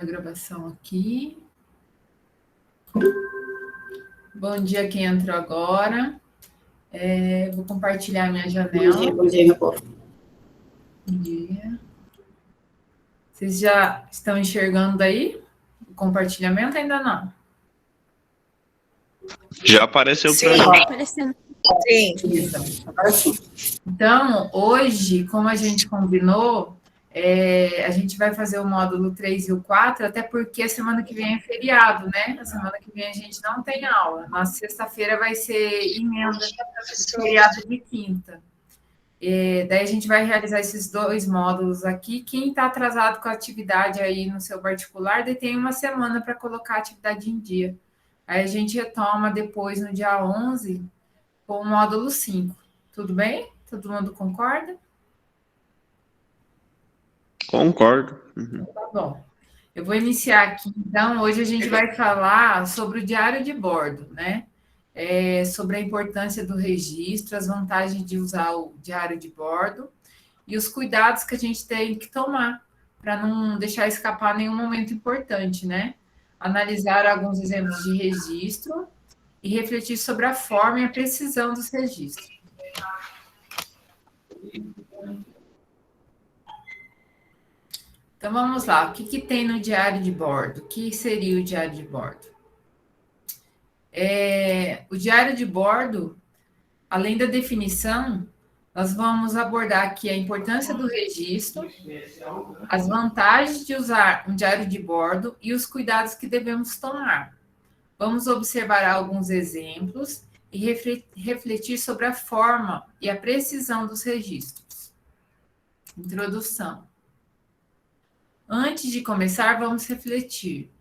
A gravação aqui. Bom dia quem entrou agora. Vou compartilhar minha janela. Bom dia, meu povo. Bom dia. Vocês já estão enxergando daí o compartilhamento? Ainda não? Já apareceu para mim. Aparecendo. Sim. Agora sim. Então, hoje, como a gente combinou, a gente vai fazer o módulo 3 e o 4, até porque a semana que vem é feriado, né? A semana que vem a gente não tem aula. Na sexta-feira vai ser emenda, feriado de quinta. Daí a gente vai realizar esses 2 módulos aqui. Quem está atrasado com a atividade aí no seu particular, daí tem uma semana para colocar a atividade em dia. Aí a gente retoma depois, no dia 11, com o módulo 5. Tudo bem? Todo mundo concorda? Concordo. Tá bom. Eu vou iniciar aqui, então. Hoje a gente vai falar sobre o diário de bordo, né? Sobre a importância do registro, as vantagens de usar o diário de bordo e os cuidados que a gente tem que tomar para não deixar escapar nenhum momento importante, né? Analisar alguns exemplos de registro e refletir sobre a forma e a precisão dos registros. Então, vamos lá. O que tem no diário de bordo? O que seria o diário de bordo? O diário de bordo, além da definição, nós vamos abordar aqui a importância do registro, as vantagens de usar um diário de bordo e os cuidados que devemos tomar. Vamos observar alguns exemplos e refletir sobre a forma e a precisão dos registros. Introdução. Antes de começar, vamos refletir.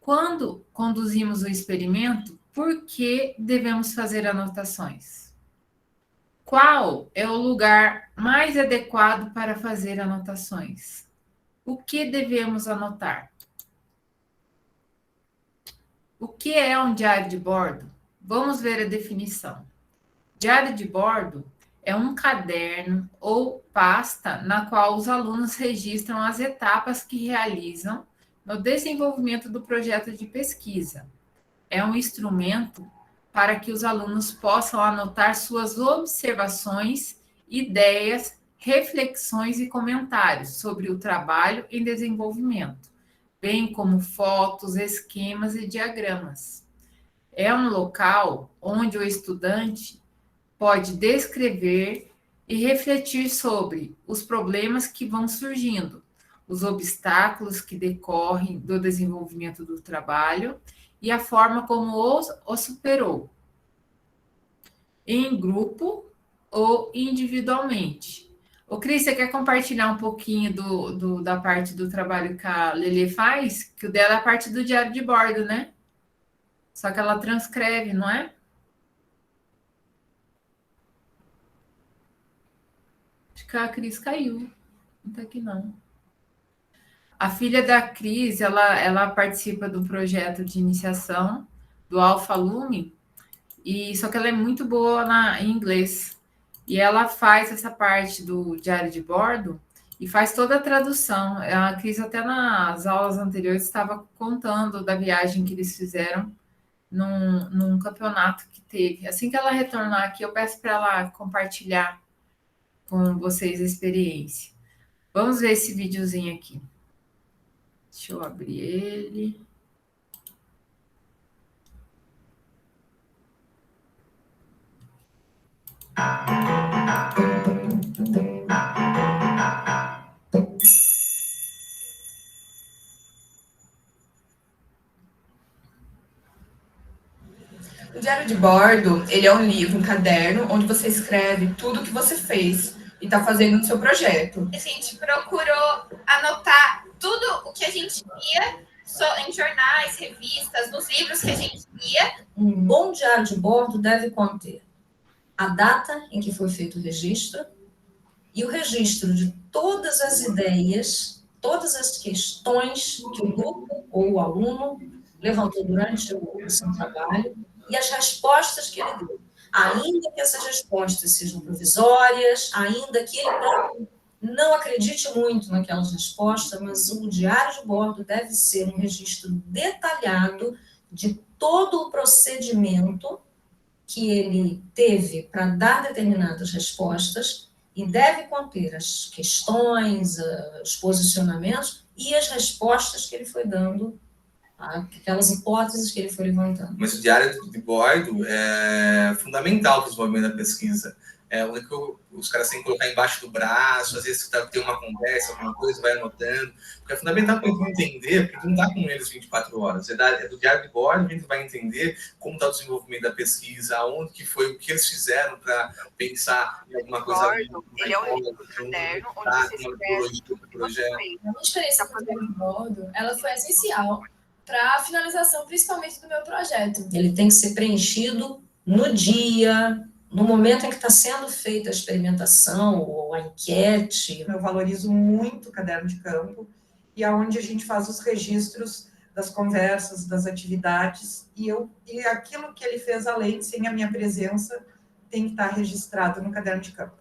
Quando conduzimos o experimento, por que devemos fazer anotações? Qual é o lugar mais adequado para fazer anotações? O que devemos anotar? O que é um diário de bordo? Vamos ver a definição. Diário de bordo é um caderno ou pasta na qual os alunos registram as etapas que realizam no desenvolvimento do projeto de pesquisa. É um instrumento para que os alunos possam anotar suas observações, ideias, reflexões e comentários sobre o trabalho em desenvolvimento, bem como fotos, esquemas e diagramas. É um local onde o estudante pode descrever e refletir sobre os problemas que vão surgindo, os obstáculos que decorrem do desenvolvimento do trabalho e a forma como o superou, em grupo ou individualmente. Ô, Cris, você quer compartilhar um pouquinho da parte do trabalho que a Lelê faz? Que o dela é a parte do diário de bordo, né? Só que ela transcreve, não é? Acho que a Cris caiu. Não está aqui, não. A filha da Cris, ela participa do projeto de iniciação do Alpha Lume, só que ela é muito boa em inglês. E ela faz essa parte do diário de bordo e faz toda a tradução. A Cris, até nas aulas anteriores, estava contando da viagem que eles fizeram num campeonato que teve. Assim que ela retornar aqui, eu peço para ela compartilhar com vocês a experiência. Vamos ver esse videozinho aqui. Deixa eu abrir ele. O diário de bordo, ele é um livro, um caderno, onde você escreve tudo o que você fez e está fazendo no seu projeto. A gente procurou anotar tudo o que a gente lia em jornais, revistas, nos livros que a gente lia. Um bom diário de bordo deve conter a data em que foi feito o registro e o registro de todas as ideias, todas as questões que o grupo ou o aluno levantou durante o seu trabalho e as respostas que ele deu. Ainda que essas respostas sejam provisórias, ainda que ele próprio Não acredite muito naquelas respostas, mas o diário de bordo deve ser um registro detalhado de todo o procedimento que ele teve para dar determinadas respostas e deve conter as questões, os posicionamentos e as respostas que ele foi dando, aquelas hipóteses que ele foi levantando. Mas o diário de bordo é fundamental para o desenvolvimento da pesquisa. É o que os caras têm que colocar embaixo do braço, às vezes tem uma conversa, alguma coisa, vai anotando, porque é fundamental para a gente entender, porque não dá com eles 24 horas. É do diário de bordo, a gente vai entender como está o desenvolvimento da pesquisa, aonde que foi, o que eles fizeram para pensar em alguma coisa. Ele é um livro caderno onde você escreve o projeto. A minha experiência com o diário de bordo, ela foi essencial para a finalização, principalmente do meu projeto. Ele tem que ser preenchido no dia, no momento em que está sendo feita a experimentação ou a enquete. Eu valorizo muito o caderno de campo e aonde a gente faz os registros das conversas, das atividades, e aquilo que ele fez além, sem a minha presença, tem que estar registrado no caderno de campo.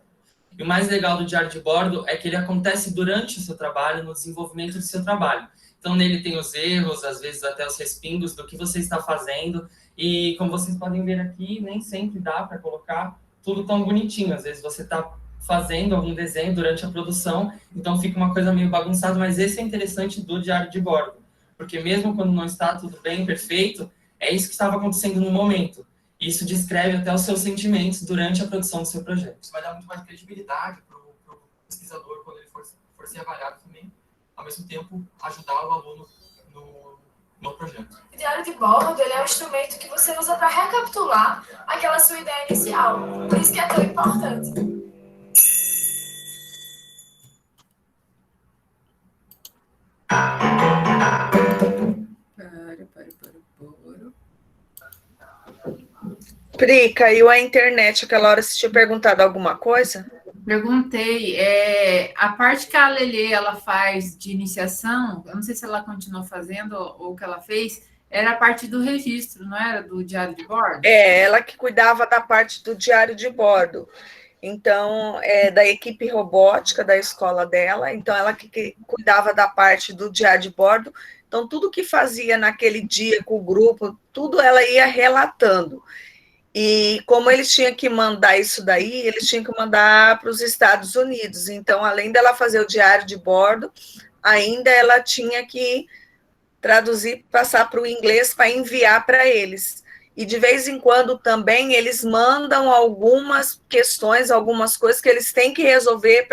E o mais legal do diário de bordo é que ele acontece durante o seu trabalho, no desenvolvimento do seu trabalho. Então, nele tem os erros, às vezes até os respingos do que você está fazendo. E, como vocês podem ver aqui, nem sempre dá para colocar tudo tão bonitinho. Às vezes você está fazendo algum desenho durante a produção, então fica uma coisa meio bagunçada, mas esse é interessante do diário de bordo. Porque mesmo quando não está tudo bem, perfeito, é isso que estava acontecendo no momento. Isso descreve até os seus sentimentos durante a produção do seu projeto. Isso vai dar muito mais credibilidade para o pesquisador quando ele for ser avaliado também, ao mesmo tempo ajudar o aluno no projeto. O diário de bordo, ele é um instrumento que você usa para recapitular aquela sua ideia inicial. Por isso que é tão importante. Pri, caiu a internet aquela hora. Você tinha perguntado alguma coisa? Perguntei. A parte que a Lelê ela faz de iniciação, eu não sei se ela continuou fazendo ou o que ela fez, era a parte do registro, não era? Do diário de bordo? É, ela que cuidava da parte do diário de bordo. Então, da equipe robótica da escola dela, então ela que cuidava da parte do diário de bordo. Então, tudo que fazia naquele dia com o grupo, tudo ela ia relatando. E como eles tinham que mandar isso daí, eles tinham que mandar para os Estados Unidos. Então, além dela fazer o diário de bordo, ainda ela tinha que traduzir, passar para o inglês para enviar para eles. E de vez em quando também eles mandam algumas questões, algumas coisas que eles têm que resolver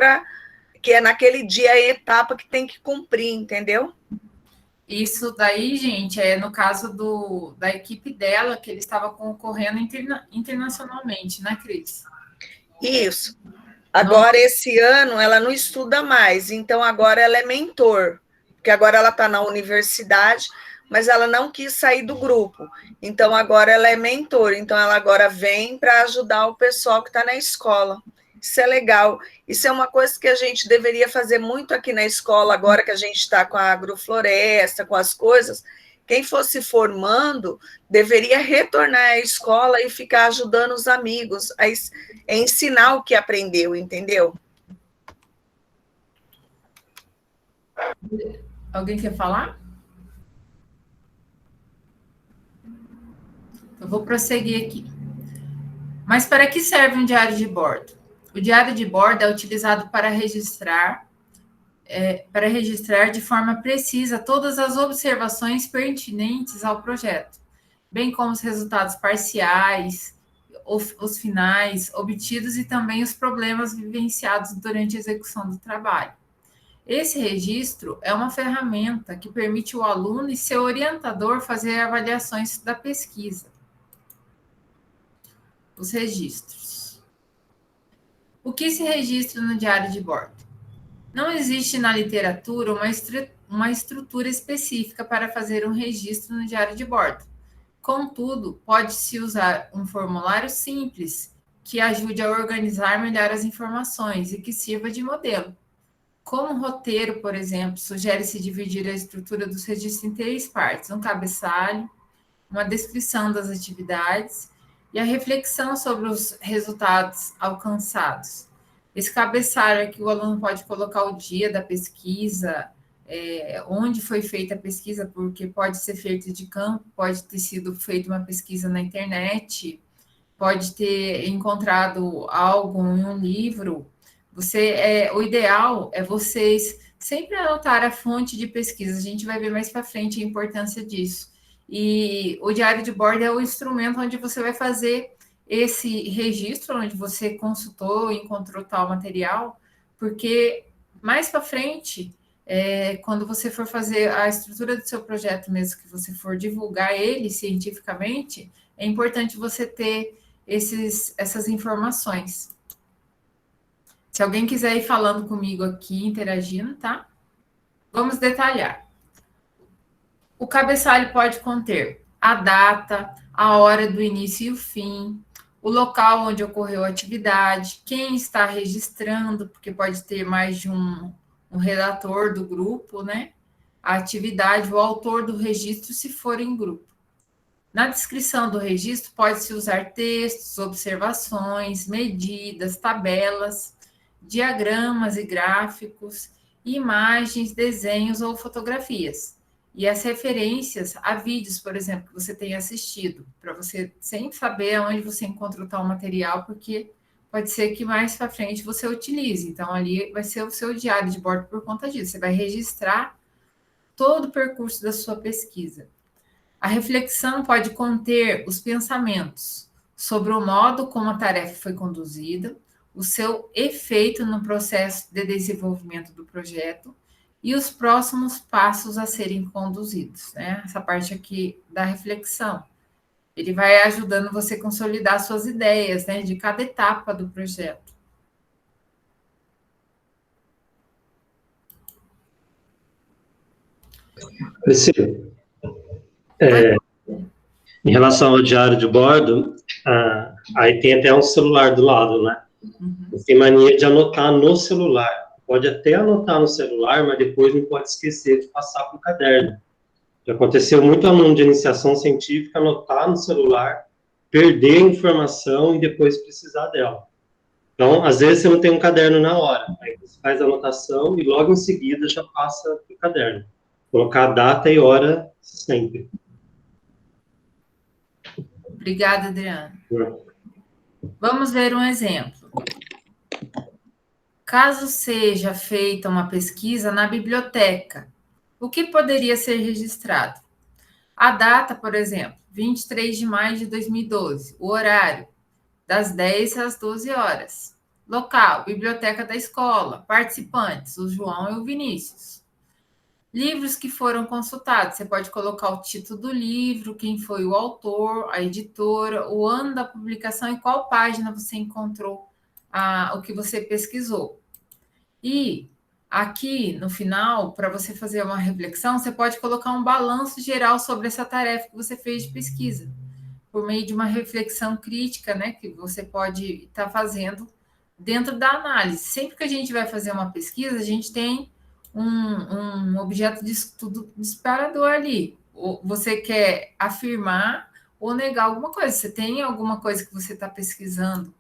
que é naquele dia a etapa que tem que cumprir, entendeu? Isso daí, gente, é no caso da equipe dela, que ele estava concorrendo internacionalmente, né, Cris? Isso. Agora, esse ano, ela não estuda mais, então agora ela é mentor, porque agora ela está na universidade, mas ela não quis sair do grupo. Então, agora ela é mentor, então ela agora vem para ajudar o pessoal que está na escola. Isso é legal. Isso é uma coisa que a gente deveria fazer muito aqui na escola, agora que a gente está com a agrofloresta, com as coisas. Quem fosse formando deveria retornar à escola e ficar ajudando os amigos a ensinar o que aprendeu, entendeu? Alguém quer falar? Eu vou prosseguir aqui. Mas para que serve um diário de bordo? O diário de bordo é utilizado para registrar de forma precisa todas as observações pertinentes ao projeto, bem como os resultados parciais, os finais obtidos e também os problemas vivenciados durante a execução do trabalho. Esse registro é uma ferramenta que permite o aluno e seu orientador fazer avaliações da pesquisa. Os registros. O que se registra no diário de bordo? Não existe na literatura uma estrutura específica para fazer um registro no diário de bordo. Contudo, pode-se usar um formulário simples que ajude a organizar melhor as informações e que sirva de modelo. Como roteiro, por exemplo, sugere-se dividir a estrutura dos registros em 3 partes: um cabeçalho, uma descrição das atividades e a reflexão sobre os resultados alcançados. Esse cabeçalho aqui, o aluno pode colocar o dia da pesquisa, onde foi feita a pesquisa, porque pode ser feita de campo, pode ter sido feita uma pesquisa na internet, pode ter encontrado algo em um livro. O ideal é vocês sempre anotar a fonte de pesquisa. A gente vai ver mais para frente a importância disso. E o diário de bordo é o instrumento onde você vai fazer esse registro, onde você consultou, encontrou tal material, porque mais para frente, quando você for fazer a estrutura do seu projeto mesmo, que você for divulgar ele cientificamente, é importante você ter essas informações. Se alguém quiser ir falando comigo aqui, interagindo, tá? Vamos detalhar. O cabeçalho pode conter a data, a hora do início e o fim, o local onde ocorreu a atividade, quem está registrando, porque pode ter mais de um redator do grupo, né? A atividade, o autor do registro, se for em grupo. Na descrição do registro, pode-se usar textos, observações, medidas, tabelas, diagramas e gráficos, imagens, desenhos ou fotografias. E as referências a vídeos, por exemplo, que você tenha assistido, para você sempre saber onde você encontrou tal material, porque pode ser que mais para frente você utilize. Então, ali vai ser o seu diário de bordo por conta disso. Você vai registrar todo o percurso da sua pesquisa. A reflexão pode conter os pensamentos sobre o modo como a tarefa foi conduzida, o seu efeito no processo de desenvolvimento do projeto e os próximos passos a serem conduzidos, né? Essa parte aqui da reflexão. Ele vai ajudando você a consolidar suas ideias, né, de cada etapa do projeto. Priscila, em relação ao diário de bordo, aí tem até um celular do lado, né? Você tem mania de anotar no celular. Pode até anotar no celular, mas depois não pode esquecer de passar para o caderno. Já aconteceu muito aluno de iniciação científica anotar no celular, perder a informação e depois precisar dela. Então, às vezes você não tem um caderno na hora, aí você faz a anotação e logo em seguida já passa para o caderno. Colocar a data e hora sempre. Obrigada, Adriana. Vamos ver um exemplo. Caso seja feita uma pesquisa na biblioteca, o que poderia ser registrado? A data, por exemplo, 23 de maio de 2012. O horário, das 10 às 12 horas. Local, biblioteca da escola. Participantes, o João e o Vinícius. Livros que foram consultados. Você pode colocar o título do livro, quem foi o autor, a editora, o ano da publicação e qual página você encontrou o que você pesquisou. E aqui, no final, para você fazer uma reflexão, você pode colocar um balanço geral sobre essa tarefa que você fez de pesquisa, por meio de uma reflexão crítica, né, que você pode estar fazendo dentro da análise. Sempre que a gente vai fazer uma pesquisa, a gente tem um objeto de estudo disparador ali. Você quer afirmar ou negar alguma coisa. Você tem alguma coisa que você está pesquisando.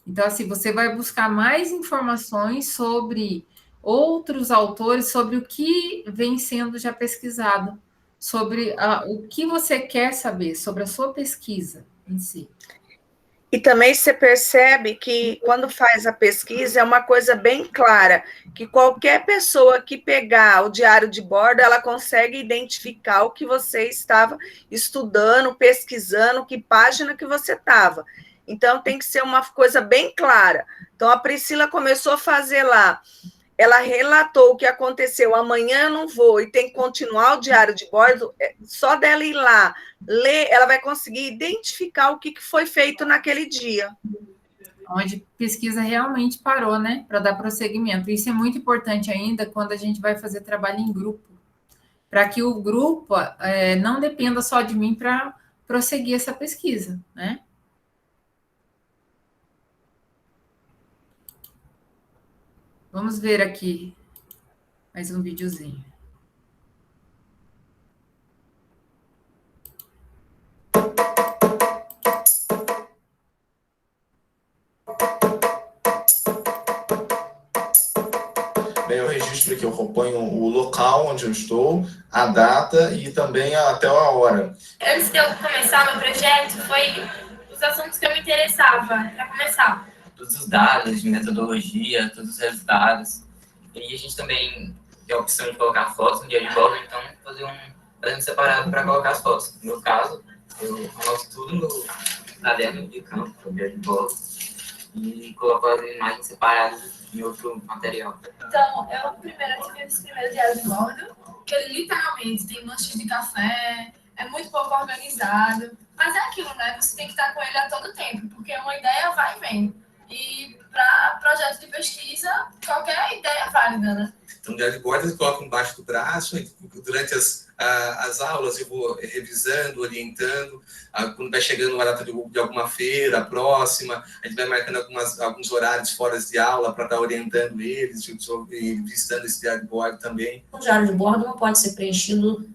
Então, assim, você vai buscar mais informações sobre outros autores, sobre o que vem sendo já pesquisado, sobre o que você quer saber, sobre a sua pesquisa em si. E também você percebe que quando faz a pesquisa é uma coisa bem clara, que qualquer pessoa que pegar o diário de bordo, ela consegue identificar o que você estava estudando, pesquisando, que página que você estava. Então, tem que ser uma coisa bem clara. Então, a Priscila começou a fazer lá, ela relatou o que aconteceu, amanhã eu não vou, e tem que continuar o diário de bordo, só dela ir lá, ler, ela vai conseguir identificar o que foi feito naquele dia. Onde pesquisa realmente parou, né, para dar prosseguimento. Isso é muito importante ainda quando a gente vai fazer trabalho em grupo, para que o grupo não dependa só de mim para prosseguir essa pesquisa, né? Vamos ver aqui mais um videozinho. registro, que eu ponho o local onde eu estou, a data e também até a hora. Antes de eu começar meu projeto, foi os assuntos que eu me interessava para começar. Todos os dados de metodologia, todos os resultados. E a gente também tem a opção de colocar fotos no diário de bordo, então fazer um separado para colocar as fotos. No meu caso, eu anoto tudo no caderno de campo, no diário de bordo, e coloco as imagens separadas em outro material. Então, eu primeiro tive esse primeiro diário de bordo, que ele literalmente tem manchas de café, é muito pouco organizado, mas é aquilo, né? Você tem que estar com ele a todo tempo, porque uma ideia vai e vem. E para projeto de pesquisa, qualquer ideia é válida, né? Então, o diário de bordo eu coloco embaixo do braço, e durante as aulas eu vou revisando, orientando. Quando vai chegando a data de alguma feira próxima, a gente vai marcando alguns horários fora de aula para estar orientando eles, e visitando esse diário de bordo também. O diário de bordo não pode ser preenchido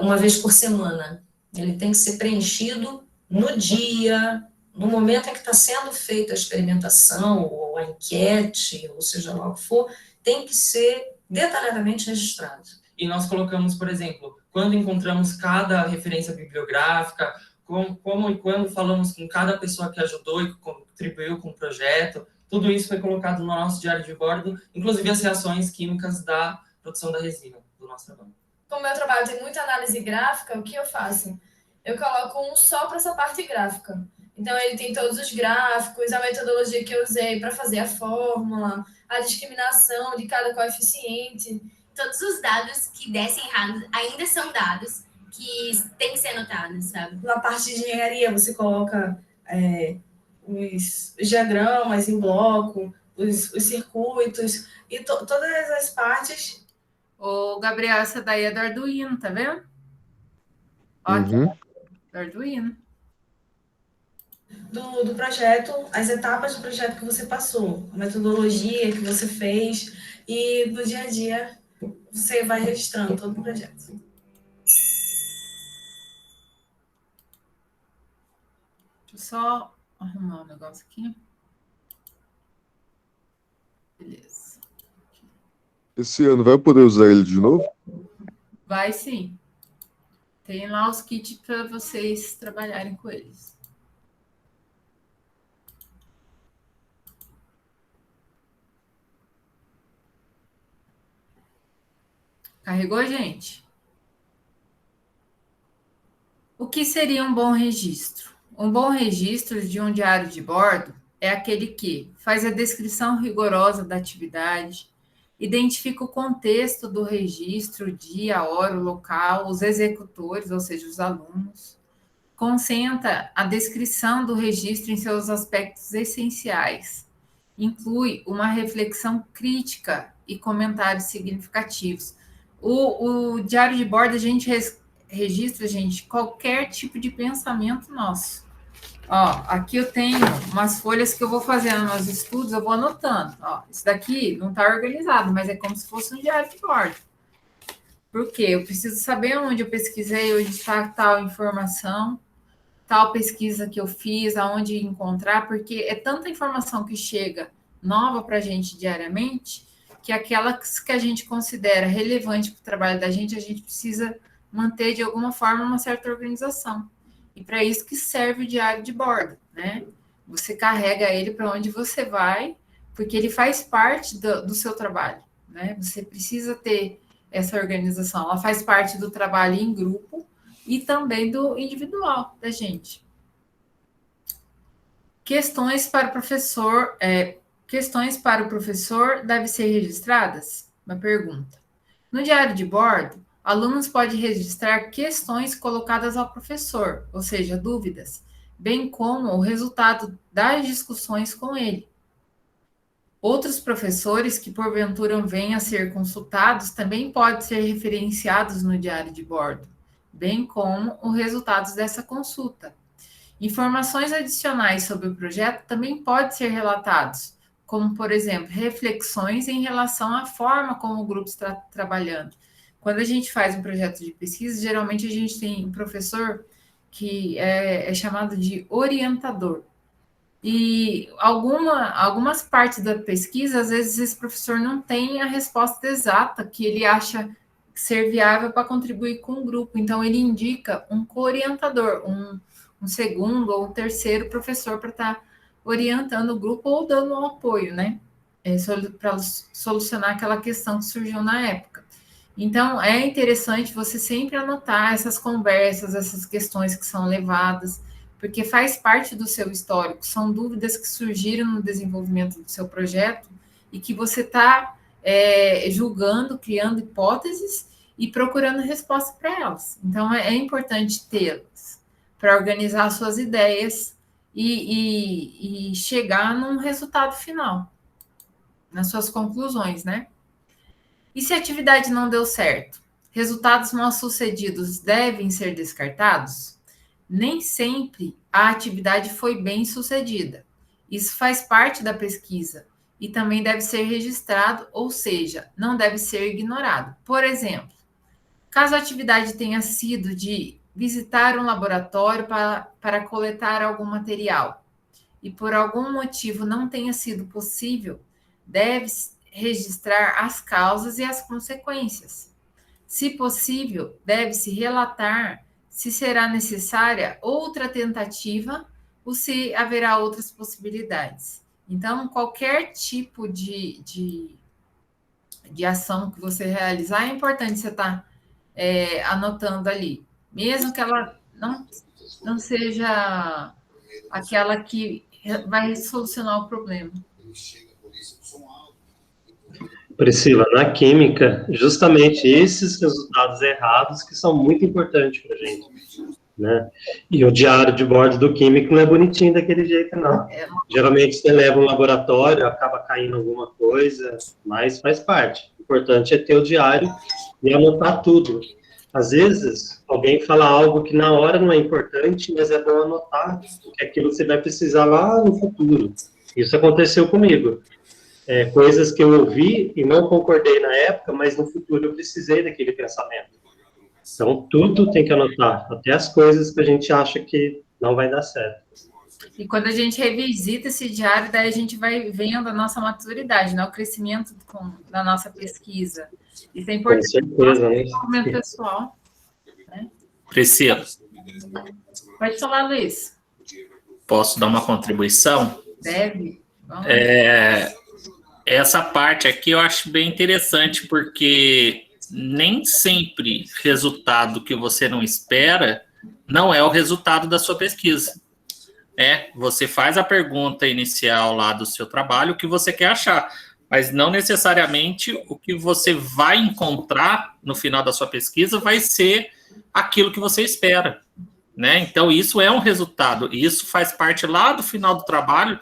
uma vez por semana. Ele tem que ser preenchido no dia, no momento em que está sendo feita a experimentação, ou a enquete, ou seja lá o que for, tem que ser detalhadamente registrado. E nós colocamos, por exemplo, quando encontramos cada referência bibliográfica, como e quando falamos com cada pessoa que ajudou e contribuiu com o projeto, tudo isso foi colocado no nosso diário de bordo, inclusive as reações químicas da produção da resina do nosso trabalho. Como meu trabalho tem muita análise gráfica, o que eu faço? Eu coloco um só para essa parte gráfica. Então, ele tem todos os gráficos, a metodologia que eu usei para fazer a fórmula, a discriminação de cada coeficiente. Todos os dados que dessem errados ainda são dados que têm que ser anotados, sabe? Na parte de engenharia, você coloca os diagramas em bloco, os circuitos, e todas as partes. Ô, Gabriel, essa daí é do Arduino, tá vendo? Ótimo. Do Arduino. Do projeto, as etapas do projeto que você passou, a metodologia que você fez, e no dia a dia você vai registrando todo o projeto. Deixa eu só arrumar um negócio aqui. Beleza. Esse ano vai poder usar ele de novo? Vai sim. Tem lá os kits para vocês trabalharem com eles. Carregou, gente? O que seria um bom registro? Um bom registro de um diário de bordo é aquele que faz a descrição rigorosa da atividade, identifica o contexto do registro, o dia, a hora, o local, os executores, ou seja, os alunos, concentra a descrição do registro em seus aspectos essenciais, inclui uma reflexão crítica e comentários significativos. O diário de bordo, a gente registra, gente, qualquer tipo de pensamento nosso. Ó, aqui eu tenho umas folhas que eu vou fazendo nos estudos, eu vou anotando. Ó, isso daqui não está organizado, mas é como se fosse um diário de bordo. Por quê? Eu preciso saber onde eu pesquisei, onde está tal informação, tal pesquisa que eu fiz, aonde encontrar, porque é tanta informação que chega nova para a gente diariamente, que aquelas que a gente considera relevante para o trabalho da gente, a gente precisa manter de alguma forma uma certa organização. E para isso que serve o diário de bordo, né? Você carrega ele para onde você vai, porque ele faz parte do seu trabalho, né? Você precisa ter essa organização. Ela faz parte do trabalho em grupo e também do individual da gente. Questões para o professor. Questões para o professor devem ser registradas? Uma pergunta. No diário de bordo, alunos podem registrar questões colocadas ao professor, ou seja, dúvidas, bem como o resultado das discussões com ele. Outros professores que porventura venham a ser consultados também podem ser referenciados no diário de bordo, bem como os resultados dessa consulta. Informações adicionais sobre o projeto também podem ser relatados, como, por exemplo, reflexões em relação à forma como o grupo está trabalhando. Quando a gente faz um projeto de pesquisa, geralmente a gente tem um professor que é chamado de orientador. E algumas partes da pesquisa, às vezes, esse professor não tem a resposta exata que ele acha ser viável para contribuir com o grupo. Então, ele indica um co-orientador, um segundo ou terceiro professor para estar orientando o grupo ou dando um apoio, né? Para solucionar aquela questão que surgiu na época. Então, é interessante você sempre anotar essas conversas, essas questões que são levadas, porque faz parte do seu histórico, são dúvidas que surgiram no desenvolvimento do seu projeto e que você está julgando, criando hipóteses e procurando resposta para elas. Então, é importante tê-las para organizar suas ideias e chegar num resultado final, nas suas conclusões, né? E se a atividade não deu certo? Resultados mal sucedidos devem ser descartados? Nem sempre a atividade foi bem sucedida. Isso faz parte da pesquisa e também deve ser registrado, ou seja, não deve ser ignorado. Por exemplo, caso a atividade tenha sido de visitar um laboratório para coletar algum material e por algum motivo não tenha sido possível, deve-se registrar as causas e as consequências. Se possível, deve-se relatar se será necessária outra tentativa ou se haverá outras possibilidades. Então, qualquer tipo de ação que você realizar, é importante você estar anotando ali, mesmo que ela não seja aquela que vai solucionar o problema. Priscila, na química, justamente esses resultados errados que são muito importantes para a gente, né? E o diário de bordo do químico não é bonitinho daquele jeito, não. Geralmente você leva um laboratório, acaba caindo alguma coisa, mas faz parte. O importante é ter o diário e anotar tudo. Às vezes, alguém fala algo que na hora não é importante, mas é bom anotar, porque aquilo você vai precisar lá no futuro. Isso aconteceu comigo. Coisas que eu ouvi e não concordei na época, mas no futuro eu precisei daquele pensamento. Então, tudo tem que anotar, até as coisas que a gente acha que não vai dar certo. E quando a gente revisita esse diário, daí a gente vai vendo a nossa maturidade, né? O crescimento da nossa pesquisa. Isso é importante para o desenvolvimento pessoal. Né? Priscila. Pode falar, Luiz. Posso dar uma contribuição? Deve. Vamos. Essa parte aqui eu acho bem interessante, porque nem sempre resultado que você não espera não é o resultado da sua pesquisa. Você faz a pergunta inicial lá do seu trabalho, o que você quer achar, mas não necessariamente o que você vai encontrar no final da sua pesquisa vai ser aquilo que você espera. Né? Então, isso é um resultado, e isso faz parte lá do final do trabalho,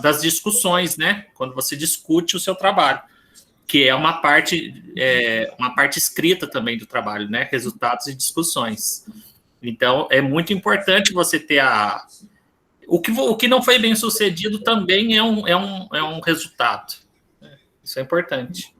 das discussões, né? Quando você discute o seu trabalho, que é uma parte escrita também do trabalho, né? Resultados e discussões. Então, é muito importante você ter o que não foi bem sucedido também é um resultado. Isso é importante.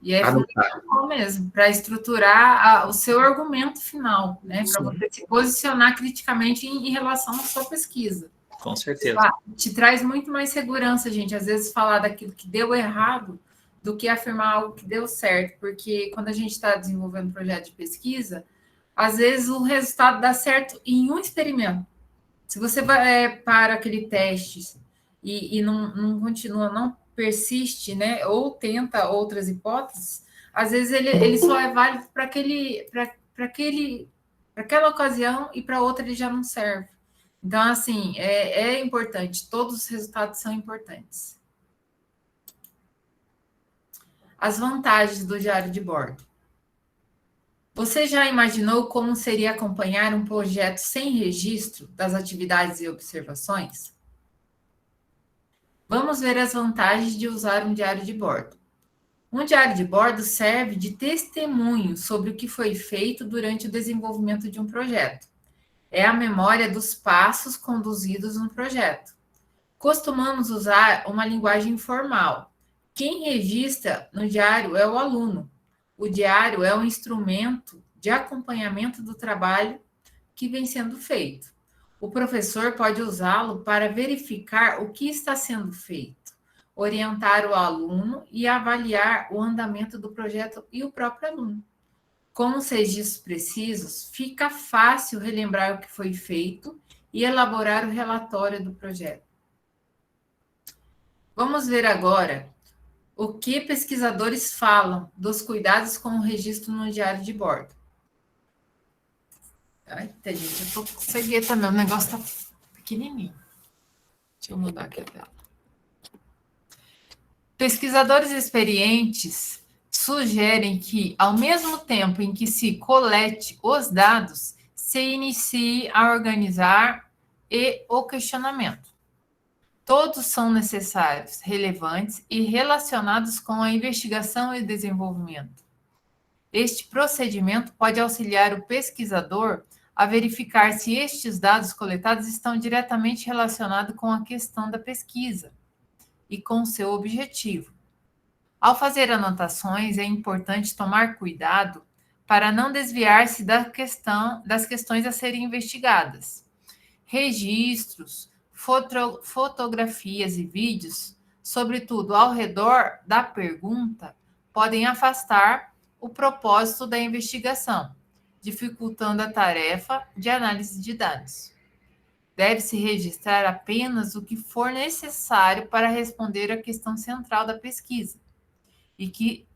E é fundamental mesmo, para estruturar o seu argumento final, né? Para você se posicionar criticamente em relação à sua pesquisa. Com certeza. Te traz muito mais segurança, gente. Às vezes falar daquilo que deu errado do que afirmar algo que deu certo. Porque quando a gente está desenvolvendo um projeto de pesquisa, às vezes o resultado dá certo em um experimento. Se você vai para aquele teste e não continua, não persiste, né, ou tenta outras hipóteses, às vezes ele só é válido para aquela ocasião e para outra ele já não serve. Então, assim, é importante, todos os resultados são importantes. As vantagens do diário de bordo. Você já imaginou como seria acompanhar um projeto sem registro das atividades e observações? Vamos ver as vantagens de usar um diário de bordo. Um diário de bordo serve de testemunho sobre o que foi feito durante o desenvolvimento de um projeto. É a memória dos passos conduzidos no projeto. Costumamos usar uma linguagem formal. Quem registra no diário é o aluno. O diário é um instrumento de acompanhamento do trabalho que vem sendo feito. O professor pode usá-lo para verificar o que está sendo feito, orientar o aluno e avaliar o andamento do projeto e o próprio aluno. Com os registros precisos, fica fácil relembrar o que foi feito e elaborar o relatório do projeto. Vamos ver agora o que pesquisadores falam dos cuidados com o registro no diário de bordo. Eita, gente, eu tô com cegueta também, o negócio tá pequenininho. Deixa eu mudar aqui a tela. Pesquisadores experientes sugerem que, ao mesmo tempo em que se colete os dados, se inicie a organizar e o questionamento. Todos são necessários, relevantes e relacionados com a investigação e desenvolvimento. Este procedimento pode auxiliar o pesquisador a verificar se estes dados coletados estão diretamente relacionados com a questão da pesquisa e com seu objetivo. Ao fazer anotações, é importante tomar cuidado para não desviar-se das questões a serem investigadas. Registros, fotografias e vídeos, sobretudo ao redor da pergunta, podem afastar o propósito da investigação, dificultando a tarefa de análise de dados. Deve-se registrar apenas o que for necessário para responder à questão central da pesquisa e que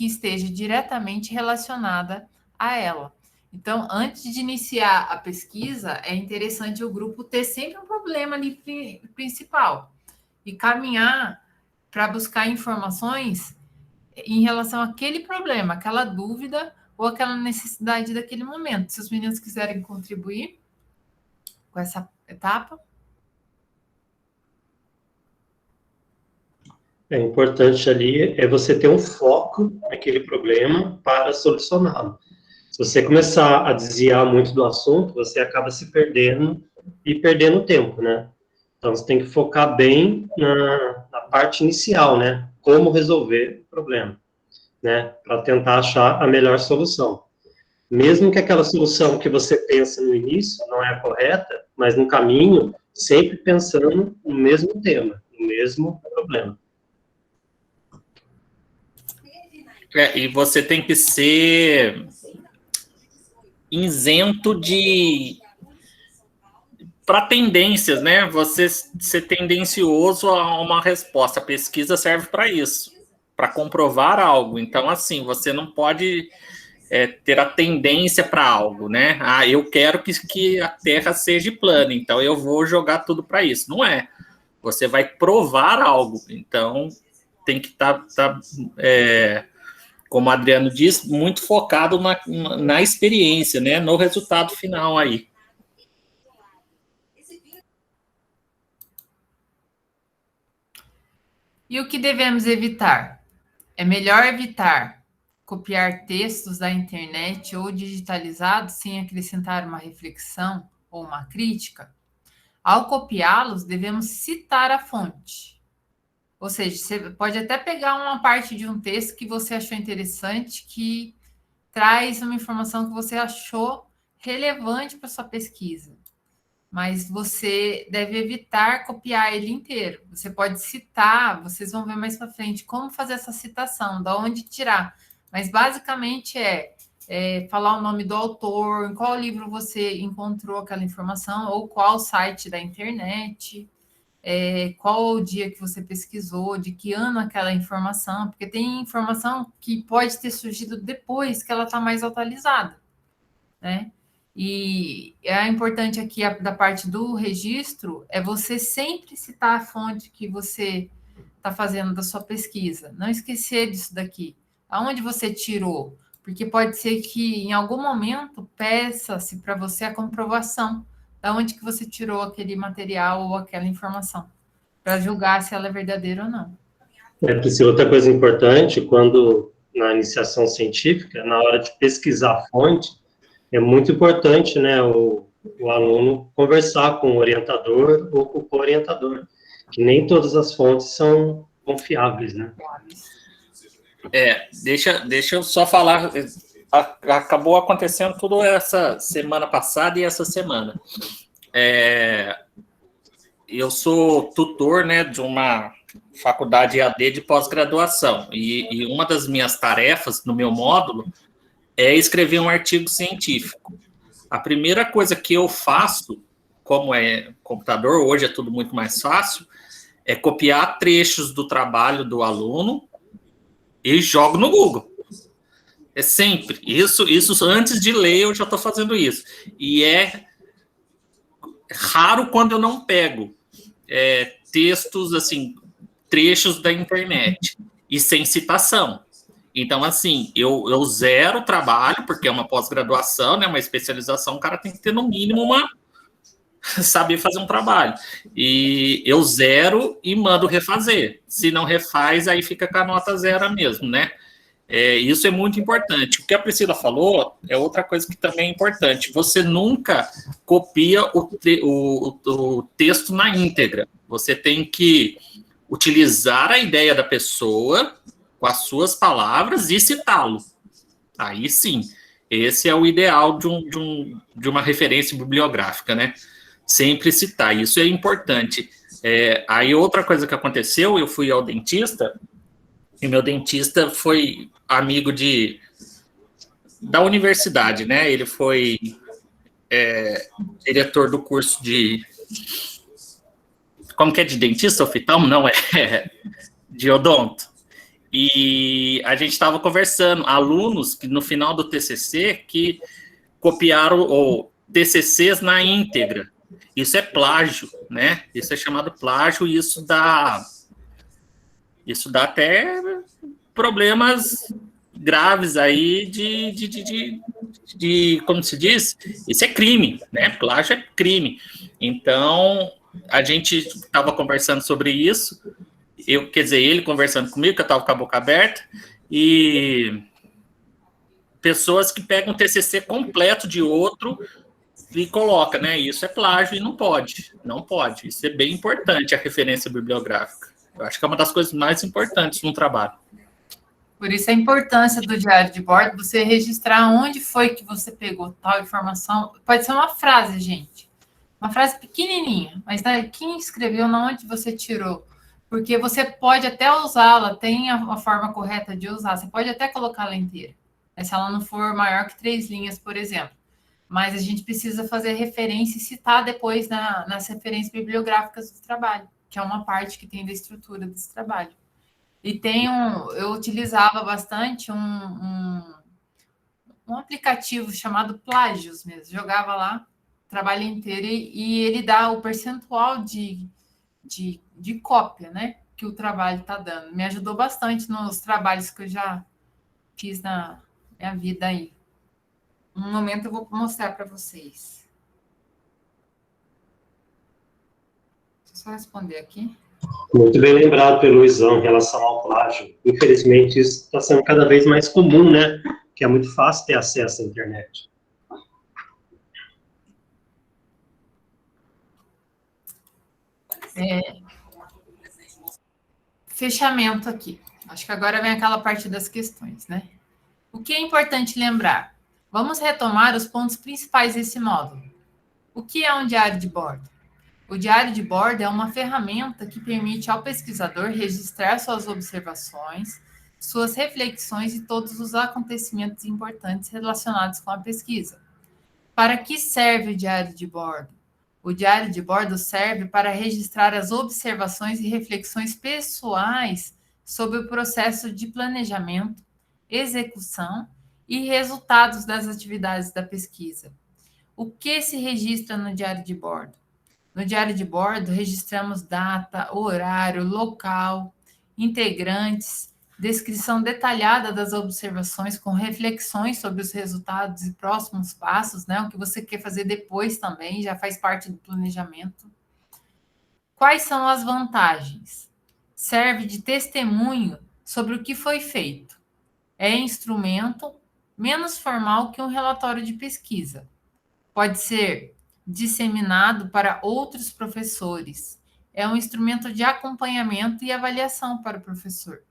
esteja diretamente relacionada a ela. Então, antes de iniciar a pesquisa, é interessante o grupo ter sempre um problema ali principal e caminhar para buscar informações em relação àquele problema, aquela dúvida ou aquela necessidade daquele momento. Se os meninos quiserem contribuir com essa etapa. É importante ali é você ter um foco naquele problema para solucioná-lo. Se você começar a desviar muito do assunto, você acaba se perdendo e perdendo tempo, né? Então, você tem que focar bem na parte inicial, né? Como resolver o problema, né? Para tentar achar a melhor solução. Mesmo que aquela solução que você pensa no início não é a correta, mas no caminho, sempre pensando no mesmo tema, no mesmo problema. E você tem que ser isento para tendências, né? Você ser tendencioso a uma resposta. A pesquisa serve para isso, para comprovar algo. Então, assim, você não pode ter a tendência para algo, né? Ah, eu quero que a Terra seja plana, então eu vou jogar tudo para isso. Não é. Você vai provar algo. Então, tem que estar como o Adriano diz, muito focado na experiência, né? No resultado final aí. E o que devemos evitar? É melhor evitar copiar textos da internet ou digitalizados sem acrescentar uma reflexão ou uma crítica. Ao copiá-los, devemos citar a fonte. Ou seja, você pode até pegar uma parte de um texto que você achou interessante, que traz uma informação que você achou relevante para sua pesquisa. Mas você deve evitar copiar ele inteiro. Você pode citar, vocês vão ver mais para frente como fazer essa citação, de onde tirar. Mas basicamente falar o nome do autor, em qual livro você encontrou aquela informação, ou qual site da internet, qual o dia que você pesquisou, de que ano aquela informação, porque tem informação que pode ter surgido depois que ela está mais atualizada, né? E é importante aqui da parte do registro é você sempre citar a fonte que você está fazendo da sua pesquisa. Não esquecer disso daqui. Aonde você tirou? Porque pode ser que em algum momento peça-se para você a comprovação da onde que você tirou aquele material ou aquela informação, para julgar se ela é verdadeira ou não. Priscila, outra coisa importante, quando na iniciação científica, na hora de pesquisar a fonte, é muito importante, né, o aluno conversar com o orientador ou com o co-orientador, que nem todas as fontes são confiáveis, né? Deixa eu só falar, acabou acontecendo tudo essa semana passada e essa semana. eu sou tutor, né, de uma faculdade EAD de pós-graduação, e uma das minhas tarefas no meu módulo é escrever um artigo científico. A primeira coisa que eu faço, como é computador, hoje é tudo muito mais fácil, é copiar trechos do trabalho do aluno e jogo no Google. É sempre. Isso antes de ler, eu já estou fazendo isso. E é raro quando eu não pego textos, assim, trechos da internet, e sem citação. Então, assim, eu zero o trabalho, porque é uma pós-graduação, né, uma especialização, o cara tem que ter, no mínimo, saber fazer um trabalho. E eu zero e mando refazer. Se não refaz, aí fica com a nota zero mesmo, né? Isso é muito importante. O que a Priscila falou é outra coisa que também é importante. Você nunca copia o texto na íntegra. Você tem que utilizar a ideia da pessoa com as suas palavras e citá-lo. Aí sim, esse é o ideal de uma referência bibliográfica, né? Sempre citar, isso é importante. Aí outra coisa que aconteceu, eu fui ao dentista, e meu dentista foi amigo da universidade, né? Ele foi diretor do curso de... Como que é? De dentista oftalmo? Não, de odonto. E a gente estava conversando, alunos que no final do TCC que copiaram TCCs na íntegra. Isso é plágio, né? Isso é chamado plágio, e isso dá até problemas graves aí de como se diz? Isso é crime, né? Plágio é crime. Então, a gente estava conversando sobre isso, ele conversando comigo, que eu estava com a boca aberta, e pessoas que pegam o TCC completo de outro e coloca, né? Isso é plágio e não pode. Isso é bem importante, a referência bibliográfica. Eu acho que é uma das coisas mais importantes no trabalho. Por isso a importância do diário de bordo, você registrar onde foi que você pegou tal informação. Pode ser uma frase, gente. Uma frase pequenininha, mas quem escreveu, na onde você tirou. Porque você pode até usá-la, tem a forma correta de usar, você pode até colocá-la inteira. Se ela não for maior que 3 linhas, por exemplo. Mas a gente precisa fazer referência e citar depois nas referências bibliográficas do trabalho, que é uma parte que tem da estrutura desse trabalho. E eu utilizava bastante um aplicativo chamado Plágios mesmo, jogava lá o trabalho inteiro e ele dá o percentual de cópia, né, que o trabalho está dando. Me ajudou bastante nos trabalhos que eu já fiz na minha vida aí. Um momento eu vou mostrar para vocês. Deixa eu só responder aqui. Muito bem lembrado pelo Luizão em relação ao plágio. Infelizmente, isso está sendo cada vez mais comum, né? Que é muito fácil ter acesso à internet. Fechamento aqui. Acho que agora vem aquela parte das questões, né? O que é importante lembrar? Vamos retomar os pontos principais desse módulo. O que é um diário de bordo? O diário de bordo é uma ferramenta que permite ao pesquisador registrar suas observações, suas reflexões e todos os acontecimentos importantes relacionados com a pesquisa. Para que serve o diário de bordo? O diário de bordo serve para registrar as observações e reflexões pessoais sobre o processo de planejamento, execução e resultados das atividades da pesquisa. O que se registra no diário de bordo? No diário de bordo, registramos data, horário, local, integrantes, descrição detalhada das observações com reflexões sobre os resultados e próximos passos, né? O que você quer fazer depois também, já faz parte do planejamento. Quais são as vantagens? Serve de testemunho sobre o que foi feito. É instrumento menos formal que um relatório de pesquisa. Pode ser disseminado para outros professores. É um instrumento de acompanhamento e avaliação para o professor.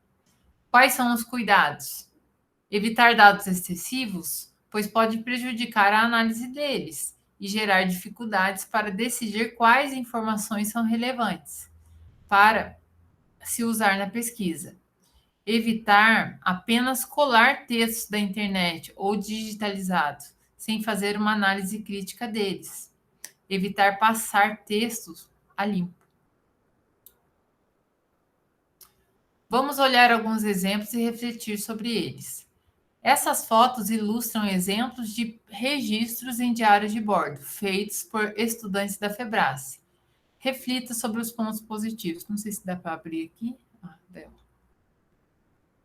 Quais são os cuidados? Evitar dados excessivos, pois pode prejudicar a análise deles e gerar dificuldades para decidir quais informações são relevantes para se usar na pesquisa. Evitar apenas colar textos da internet ou digitalizados, sem fazer uma análise crítica deles. Evitar passar textos a limpo. Vamos olhar alguns exemplos e refletir sobre eles. Essas fotos ilustram exemplos de registros em diários de bordo, feitos por estudantes da Febrace. Reflita sobre os pontos positivos. Não sei se dá para abrir aqui. Ah, deu.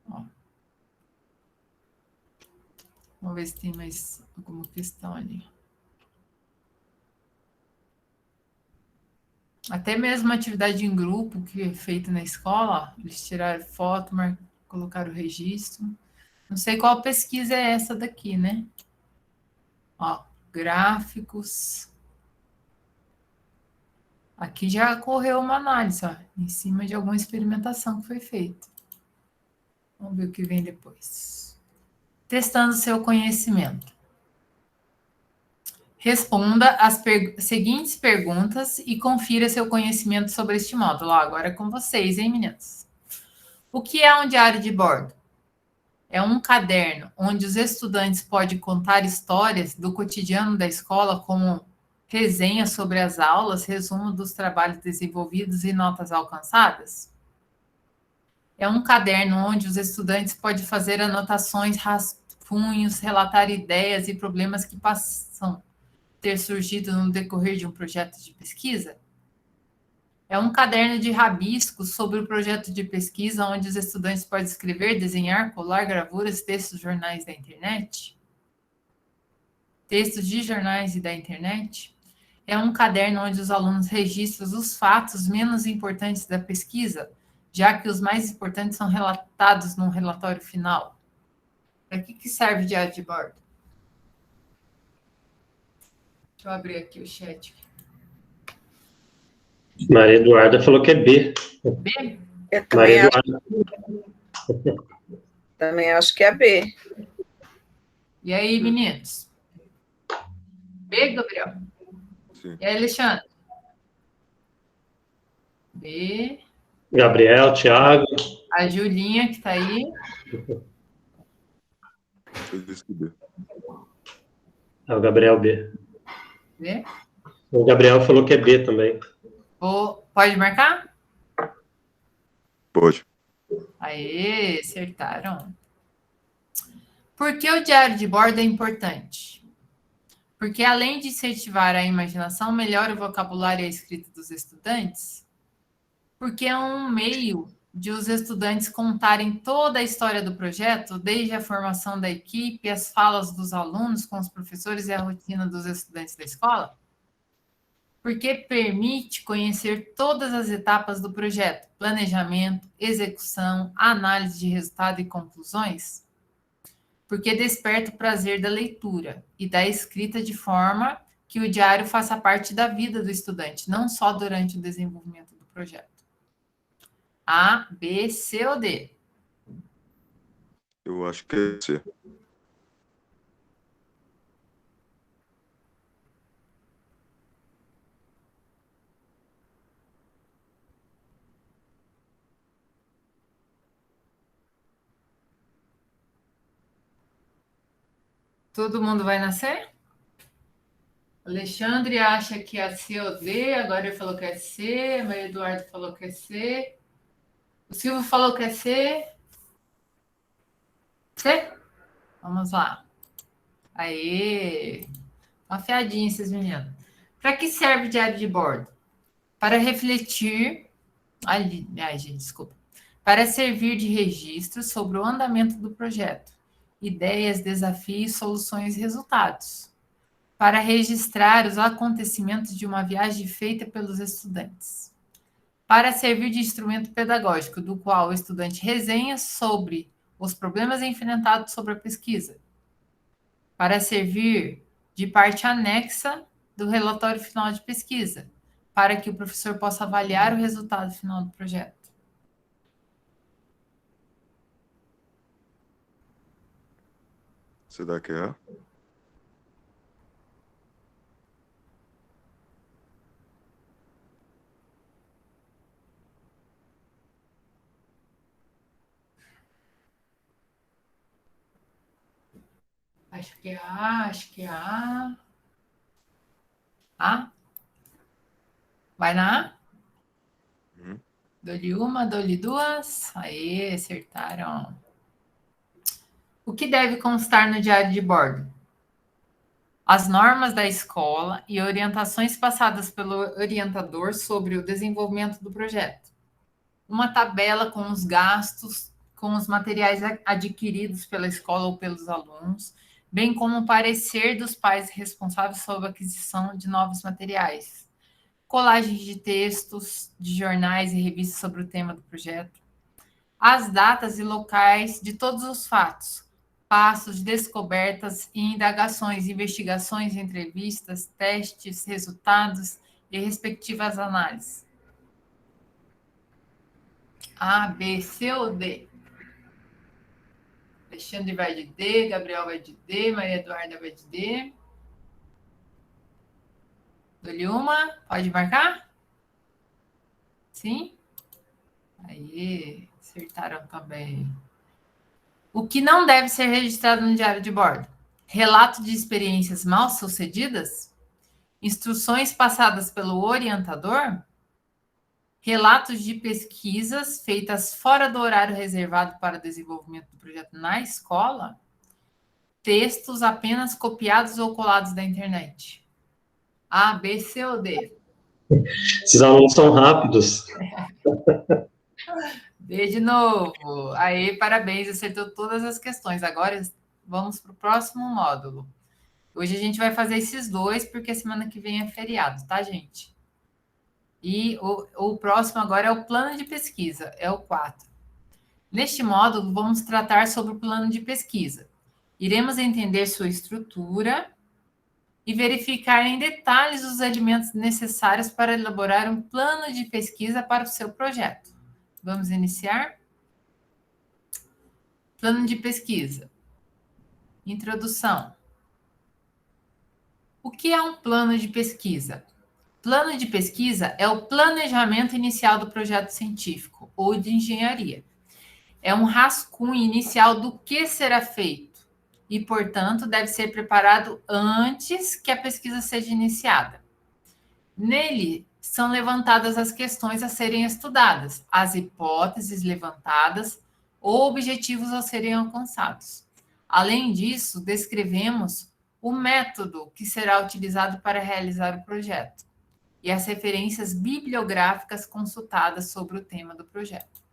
Ó. Vamos ver se tem mais alguma questão ali. Até mesmo a atividade em grupo que é feita na escola, ó, eles tiraram foto, colocaram o registro. Não sei qual pesquisa é essa daqui, né? Ó, gráficos. Aqui já ocorreu uma análise, ó, em cima de alguma experimentação que foi feita. Vamos ver o que vem depois. Testando seu conhecimento. Responda as seguintes perguntas e confira seu conhecimento sobre este módulo. Ó, agora é com vocês, hein, meninos? O que é um diário de bordo? É um caderno onde os estudantes podem contar histórias do cotidiano da escola, como resenhas sobre as aulas, resumo dos trabalhos desenvolvidos e notas alcançadas? É um caderno onde os estudantes podem fazer anotações, rascunhos, relatar ideias e problemas que possam ter surgido no decorrer de um projeto de pesquisa? É um caderno de rabiscos sobre o projeto de pesquisa, onde os estudantes podem escrever, desenhar, colar gravuras, textos, jornais da internet? Textos de jornais e da internet? É um caderno onde os alunos registram os fatos menos importantes da pesquisa, já que os mais importantes são relatados no relatório final. Para que serve o diário de bordo? Deixa eu abrir aqui o chat. Maria Eduarda falou que é B. B? Maria Eduarda. Também acho que é B. E aí, meninos? B, Gabriel? Sim. E aí, Alexandre? B. Gabriel, Thiago. A Julinha, que está aí. Eu disse que B. É o Gabriel B. B. O Gabriel falou que é B também. Pode marcar? Pode. Aê, acertaram. Por que o diário de bordo é importante? Porque, além de incentivar a imaginação, melhora o vocabulário e a escrita dos estudantes. Porque é um meio de os estudantes contarem toda a história do projeto, desde a formação da equipe, as falas dos alunos com os professores e a rotina dos estudantes da escola. Porque permite conhecer todas as etapas do projeto, planejamento, execução, análise de resultado e conclusões. Porque desperta o prazer da leitura e da escrita de forma que o diário faça parte da vida do estudante, não só durante o desenvolvimento do projeto. A, B, C ou D? Eu acho que é C. Todo mundo vai nascer? Alexandre acha que é C ou D, agora ele falou que é C, a Maria Eduardo falou que é C, o Silvio falou que é C. C? Vamos lá. Aê! Afiadinho esses meninos. Para que serve o diário de bordo? Para refletir... Ai, gente, desculpa. Para servir de registro sobre o andamento do projeto. Ideias, desafios, soluções e resultados. Para registrar os acontecimentos de uma viagem feita pelos estudantes. Para servir de instrumento pedagógico, do qual o estudante resenha sobre os problemas enfrentados sobre a pesquisa. Para servir de parte anexa do relatório final de pesquisa, para que o professor possa avaliar o resultado final do projeto. Será que é A? Acho que é A. A? Vai na A? Dou-lhe uma, dou-lhe duas. Aí, acertaram. O que deve constar no diário de bordo? As normas da escola e orientações passadas pelo orientador sobre o desenvolvimento do projeto. Uma tabela com os gastos, com os materiais adquiridos pela escola ou pelos alunos, bem como o parecer dos pais responsáveis sobre a aquisição de novos materiais. Colagens de textos, de jornais e revistas sobre o tema do projeto. As datas e locais de todos os fatos, passos, descobertas e indagações, investigações, entrevistas, testes, resultados e respectivas análises. A, B, C ou D? Alexandre vai de D, Gabriel vai de D, Maria Eduarda vai de D. Dou-lhe uma, pode marcar? Sim? Aí, acertaram também. O que não deve ser registrado no diário de bordo? Relato de experiências mal sucedidas? Instruções passadas pelo orientador? Relatos de pesquisas feitas fora do horário reservado para o desenvolvimento do projeto na escola? Textos apenas copiados ou colados da internet? A, B, C ou D? Esses alunos são rápidos. D de novo. Aí, parabéns, acertou todas as questões. Agora vamos para o próximo módulo. Hoje a gente vai fazer esses dois, porque semana que vem é feriado, tá, gente? E o próximo agora é o plano de pesquisa, é o 4. Neste módulo, vamos tratar sobre o plano de pesquisa. Iremos entender sua estrutura e verificar em detalhes os elementos necessários para elaborar um plano de pesquisa para o seu projeto. Vamos iniciar? Plano de pesquisa. Introdução. O que é um plano de pesquisa? Plano de pesquisa é o planejamento inicial do projeto científico ou de engenharia. É um rascunho inicial do que será feito e, portanto, deve ser preparado antes que a pesquisa seja iniciada. Nele são levantadas as questões a serem estudadas, as hipóteses levantadas ou objetivos a serem alcançados. Além disso, descrevemos o método que será utilizado para realizar o projeto e as referências bibliográficas consultadas sobre o tema do projeto.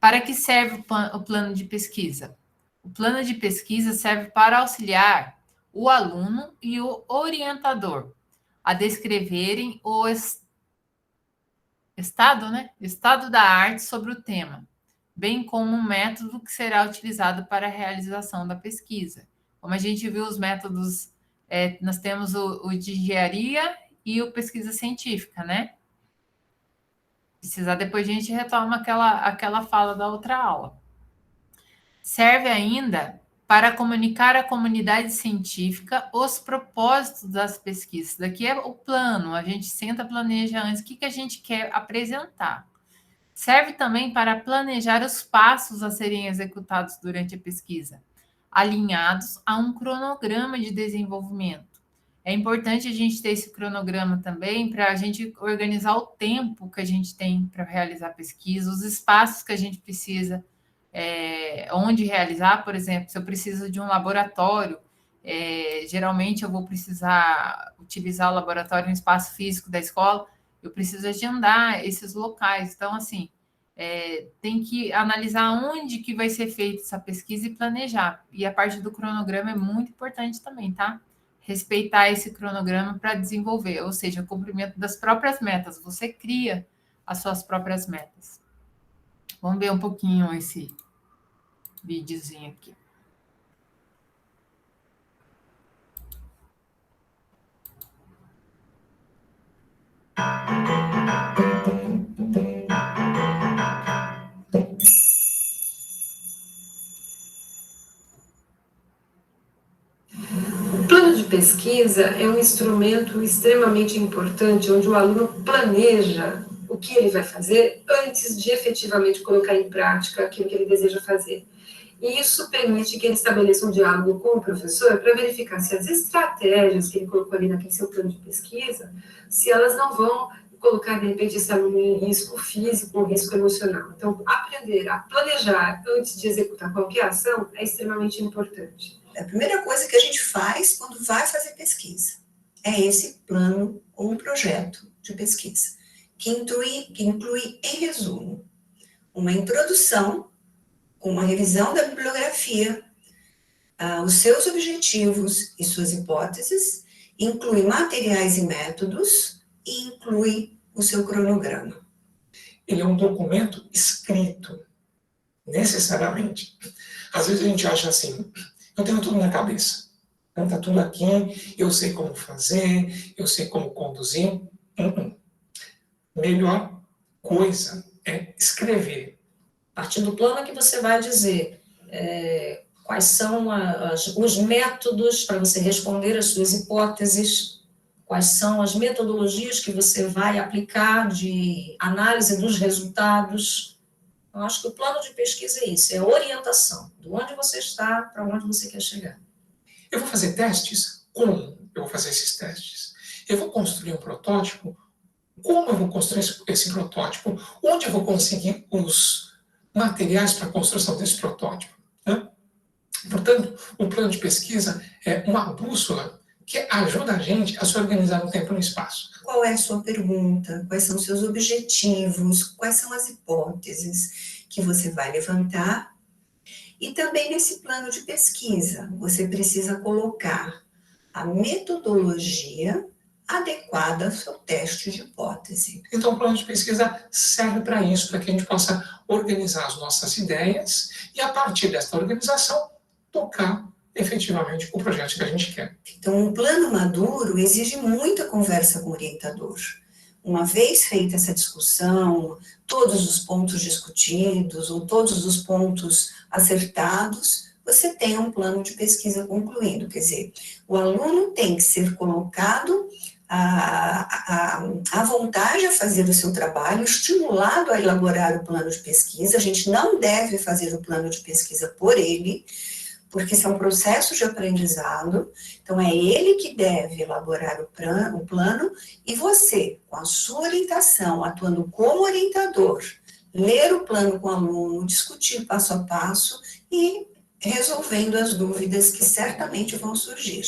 Para que serve o plano de pesquisa? O plano de pesquisa serve para auxiliar o aluno e o orientador a descreverem o estado da arte sobre o tema, bem como o método que será utilizado para a realização da pesquisa. Como a gente viu os métodos, nós temos o de engenharia e o pesquisa científica, né? Precisar depois a gente retoma aquela fala da outra aula. Serve ainda para comunicar à comunidade científica os propósitos das pesquisas. Daqui é o plano, a gente senta, planeja antes o que a gente quer apresentar. Serve também para planejar os passos a serem executados durante a pesquisa, alinhados a um cronograma de desenvolvimento. É importante a gente ter esse cronograma também para a gente organizar o tempo que a gente tem para realizar a pesquisa, os espaços que a gente precisa, onde realizar. Por exemplo, se eu preciso de um laboratório, geralmente eu vou precisar utilizar o laboratório no espaço físico da escola, eu preciso agendar esses locais. Então, assim, tem que analisar onde que vai ser feita essa pesquisa e planejar. E a parte do cronograma é muito importante também, tá? Respeitar esse cronograma para desenvolver, ou seja, o cumprimento das próprias metas. Você cria as suas próprias metas. Vamos ver um pouquinho esse videozinho aqui. O plano de pesquisa é um instrumento extremamente importante, onde o aluno planeja o que ele vai fazer antes de efetivamente colocar em prática aquilo que ele deseja fazer. E isso permite que ele estabeleça um diálogo com o professor para verificar se as estratégias que ele colocou ali naquele seu plano de pesquisa, se elas não vão colocar, de repente, esse aluno em risco físico ou risco emocional. Então, aprender a planejar antes de executar qualquer ação é extremamente importante. A primeira coisa que a gente faz quando vai fazer pesquisa é esse plano ou projeto de pesquisa, que inclui, em resumo, uma introdução, com uma revisão da bibliografia, os seus objetivos e suas hipóteses, inclui materiais e métodos e inclui o seu cronograma. Ele é um documento escrito, necessariamente. Às vezes a gente acha assim, eu tenho tudo na cabeça, está tudo aqui, eu sei como fazer, eu sei como conduzir. Melhor coisa é escrever. A partir do plano é que você vai dizer quais são os métodos para você responder às suas hipóteses, quais são as metodologias que você vai aplicar de análise dos resultados. Eu acho que o plano de pesquisa é isso, é a orientação, de onde você está para onde você quer chegar. Eu vou fazer testes? Como eu vou fazer esses testes? Eu vou construir um protótipo? Como eu vou construir esse protótipo? Onde eu vou conseguir os materiais para a construção desse protótipo? Né? Portanto, o plano de pesquisa é uma bússola que ajuda a gente a se organizar no tempo e no espaço. Qual é a sua pergunta? Quais são os seus objetivos? Quais são as hipóteses que você vai levantar? E também nesse plano de pesquisa, você precisa colocar a metodologia adequada ao seu teste de hipótese. Então, o plano de pesquisa serve para isso, para que a gente possa organizar as nossas ideias e, a partir dessa organização, tocar efetivamente o projeto que a gente quer. Então, um plano maduro exige muita conversa com o orientador. Uma vez feita essa discussão, todos os pontos discutidos ou todos os pontos acertados, você tem um plano de pesquisa concluído. Quer dizer, o aluno tem que ser colocado à vontade a fazer o seu trabalho, estimulado a elaborar o plano de pesquisa. A gente não deve fazer o plano de pesquisa por ele, porque esse é um processo de aprendizado, então é ele que deve elaborar o plano, e você, com a sua orientação, atuando como orientador, ler o plano com o aluno, discutir passo a passo e resolvendo as dúvidas que certamente vão surgir.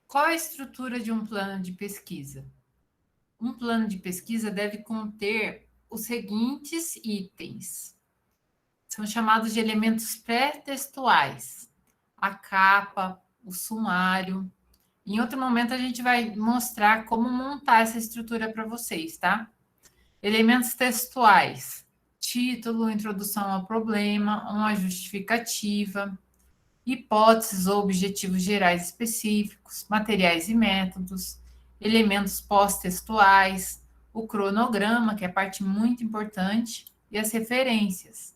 Qual a estrutura de um plano de pesquisa? Um plano de pesquisa deve conter os seguintes itens. São chamados de elementos pré-textuais. A capa, o sumário. Em outro momento, a gente vai mostrar como montar essa estrutura para vocês, tá? Elementos textuais. Título, introdução ao problema, uma justificativa, hipóteses ou objetivos gerais específicos, materiais e métodos, elementos pós-textuais, o cronograma, que é parte muito importante, e as referências.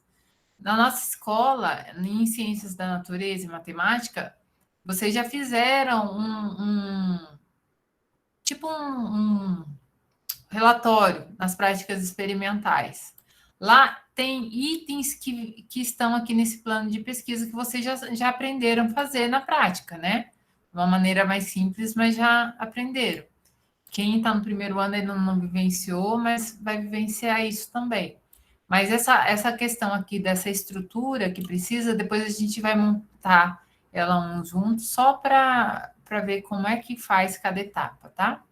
Na nossa escola, em Ciências da Natureza e Matemática, vocês já fizeram um relatório nas práticas experimentais. Lá tem itens que estão aqui nesse plano de pesquisa que vocês já aprenderam a fazer na prática, né? De uma maneira mais simples, mas já aprenderam. Quem está no primeiro ano ainda não vivenciou, mas vai vivenciar isso também. Mas essa questão aqui dessa estrutura que precisa, depois a gente vai montar ela um junto, só para ver como é que faz cada etapa, tá?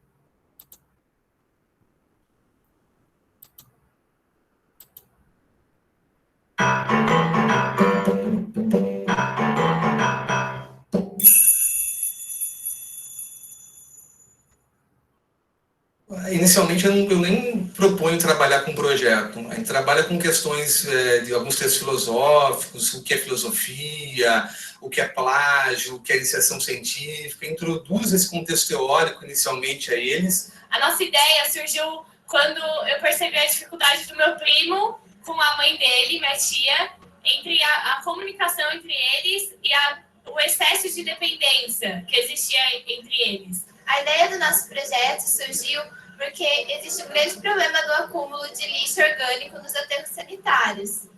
Inicialmente, eu nem proponho trabalhar com projeto. A gente trabalha com questões de alguns textos filosóficos, o que é filosofia, o que é plágio, o que é iniciação científica, introduz esse contexto teórico inicialmente a eles. A nossa ideia surgiu quando eu percebi a dificuldade do meu primo com a mãe dele, minha tia, entre a comunicação entre eles e a o excesso de dependência que existia entre eles. A ideia do nosso projeto surgiu porque existe um grande problema do acúmulo de lixo orgânico nos aterros sanitários.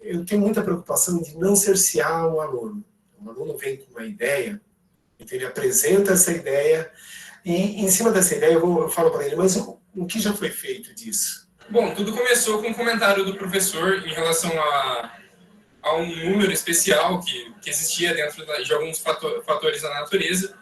Eu tenho muita preocupação de não cercear o aluno. O aluno vem com uma ideia, então ele apresenta essa ideia, e em cima dessa ideia eu falo para ele, mas o que já foi feito disso? Bom, tudo começou com um comentário do professor em relação a um número especial que existia dentro de alguns fatores da natureza.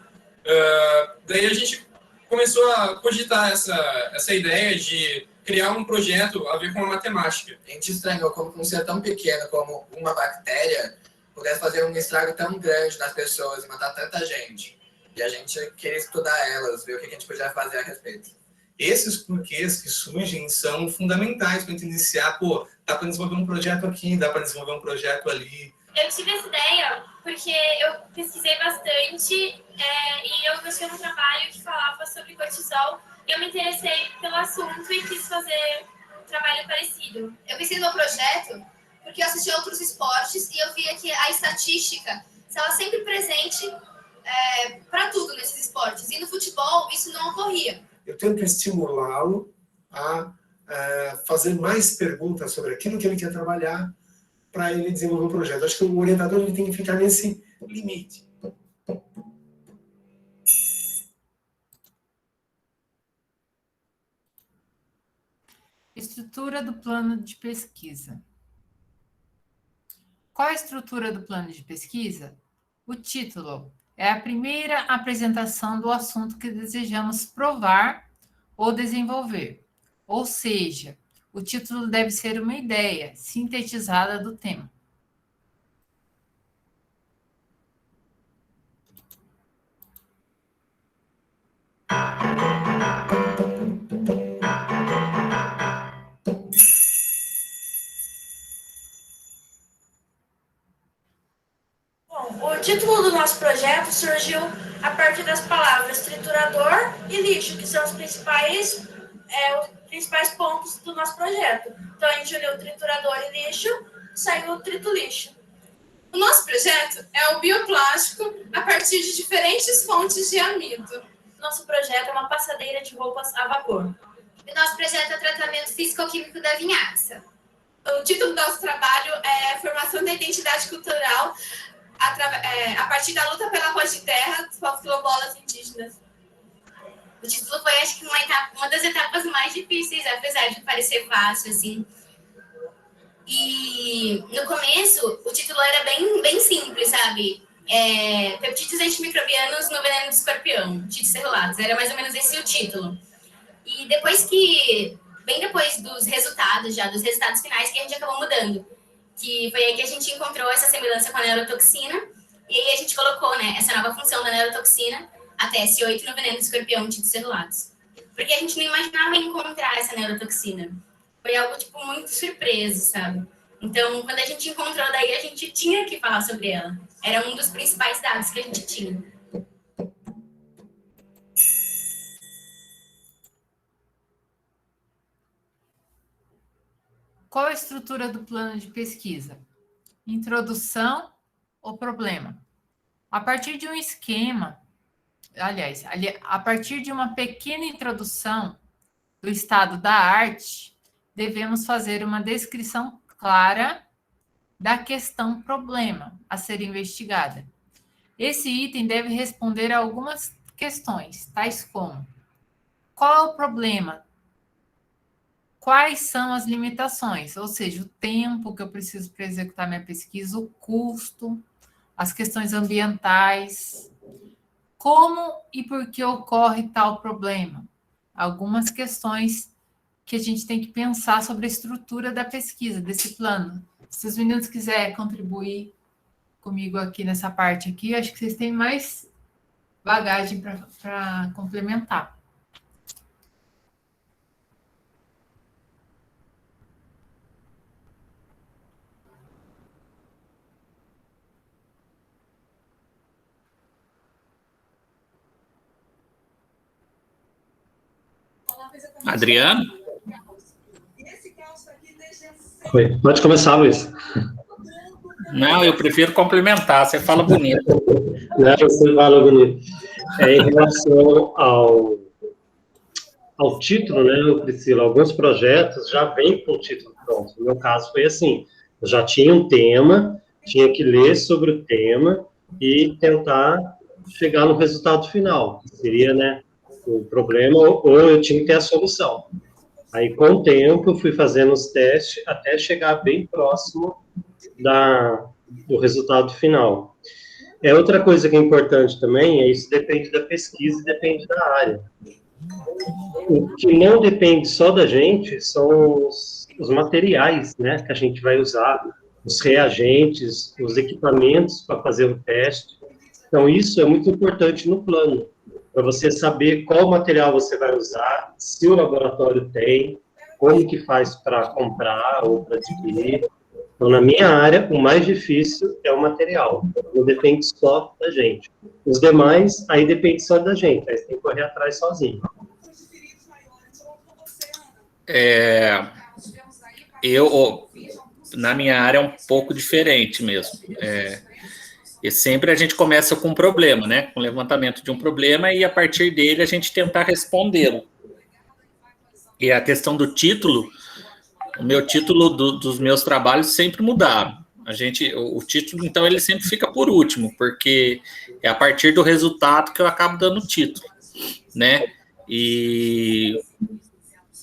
Daí a gente começou a cogitar essa ideia de criar um projeto a ver com a matemática. A gente estranhou como um ser tão pequeno como uma bactéria pudesse fazer um estrago tão grande nas pessoas e matar tanta gente. E a gente queria estudar elas, ver o que a gente podia fazer a respeito. Esses porquês que surgem são fundamentais para a gente iniciar. Pô, dá para desenvolver um projeto aqui, dá para desenvolver um projeto ali. Eu tive essa ideia porque eu pesquisei bastante e eu achei um trabalho que falava sobre cortisol. Eu me interessei pelo assunto e quis fazer um trabalho parecido. Eu pensei no projeto porque eu assisti a outros esportes e eu via que a estatística estava sempre presente para tudo nesses esportes. E no futebol isso não ocorria. Eu tento estimulá-lo a fazer mais perguntas sobre aquilo que ele quer trabalhar para ele desenvolver o projeto. Acho que o orientador ele tem que ficar nesse limite. Estrutura do plano de pesquisa. Qual a estrutura do plano de pesquisa? O título é a primeira apresentação do assunto que desejamos provar ou desenvolver. Ou seja, o título deve ser uma ideia sintetizada do tema. O título do nosso projeto surgiu a partir das palavras triturador e lixo, que são os principais pontos do nosso projeto. Então, a gente uniu triturador e lixo, saiu o trito-lixo. O nosso projeto é o bioplástico a partir de diferentes fontes de amido. Nosso projeto é uma passadeira de roupas a vapor. E nosso projeto é o tratamento físico-químico da vinhaça. O título do nosso trabalho é Formação da Identidade Cultural a partir da luta pela pós de terra dos povos quilombolas indígenas. O título foi, acho que, uma das etapas mais difíceis, apesar de parecer fácil, assim. E no começo, o título era bem simples, sabe? Peptídeos antimicrobianos no veneno do escorpião, Tites cerulatus, era mais ou menos esse o título. E bem depois dos resultados finais, que a gente acabou mudando. Que foi aí que a gente encontrou essa semelhança com a neurotoxina, e aí a gente colocou, né, essa nova função da neurotoxina, a TS8 no veneno do escorpião, Tites cerulatus. Porque a gente não imaginava encontrar essa neurotoxina. Foi algo, tipo, muito surpreso, sabe? Então, quando a gente encontrou, daí a gente tinha que falar sobre ela. Era um dos principais dados que a gente tinha. Qual a estrutura do plano de pesquisa? Introdução ou problema? A partir de um esquema, a partir de uma pequena introdução do estado da arte, devemos fazer uma descrição clara da questão problema a ser investigada. Esse item deve responder a algumas questões, tais como: qual é o problema? Quais são as limitações? Ou seja, o tempo que eu preciso para executar minha pesquisa, o custo, as questões ambientais, como e por que ocorre tal problema. Algumas questões que a gente tem que pensar sobre a estrutura da pesquisa, desse plano. Se os meninos quiserem contribuir comigo aqui nessa parte aqui, acho que vocês têm mais bagagem para complementar. Adriano? Oi, pode começar, Luiz. Não, eu prefiro complementar, você fala bonito. Não, você fala bonito. Em relação ao título, né, Priscila, alguns projetos já vêm com o título pronto. No meu caso foi assim, eu já tinha um tema, tinha que ler sobre o tema e tentar chegar no resultado final, que seria, né, o problema, ou eu tinha que ter a solução. Aí, com o tempo, eu fui fazendo os testes até chegar bem próximo do resultado final. Outra coisa que é importante também, isso depende da pesquisa e depende da área. O que não depende só da gente são os materiais, né, que a gente vai usar, os reagentes, os equipamentos para fazer o teste. Então, isso é muito importante no plano, para você saber qual material você vai usar, se o laboratório tem, como que faz para comprar ou para adquirir. Então, na minha área, o mais difícil é o material, não depende só da gente. Os demais, aí depende só da gente, aí você tem que correr atrás sozinho. Na minha área é um pouco diferente mesmo. E sempre a gente começa com um problema, né? Com o levantamento de um problema e a partir dele a gente tentar respondê-lo. E a questão do título, o meu título dos meus trabalhos sempre mudaram. O título, então, ele sempre fica por último, porque é a partir do resultado que eu acabo dando o título, né? E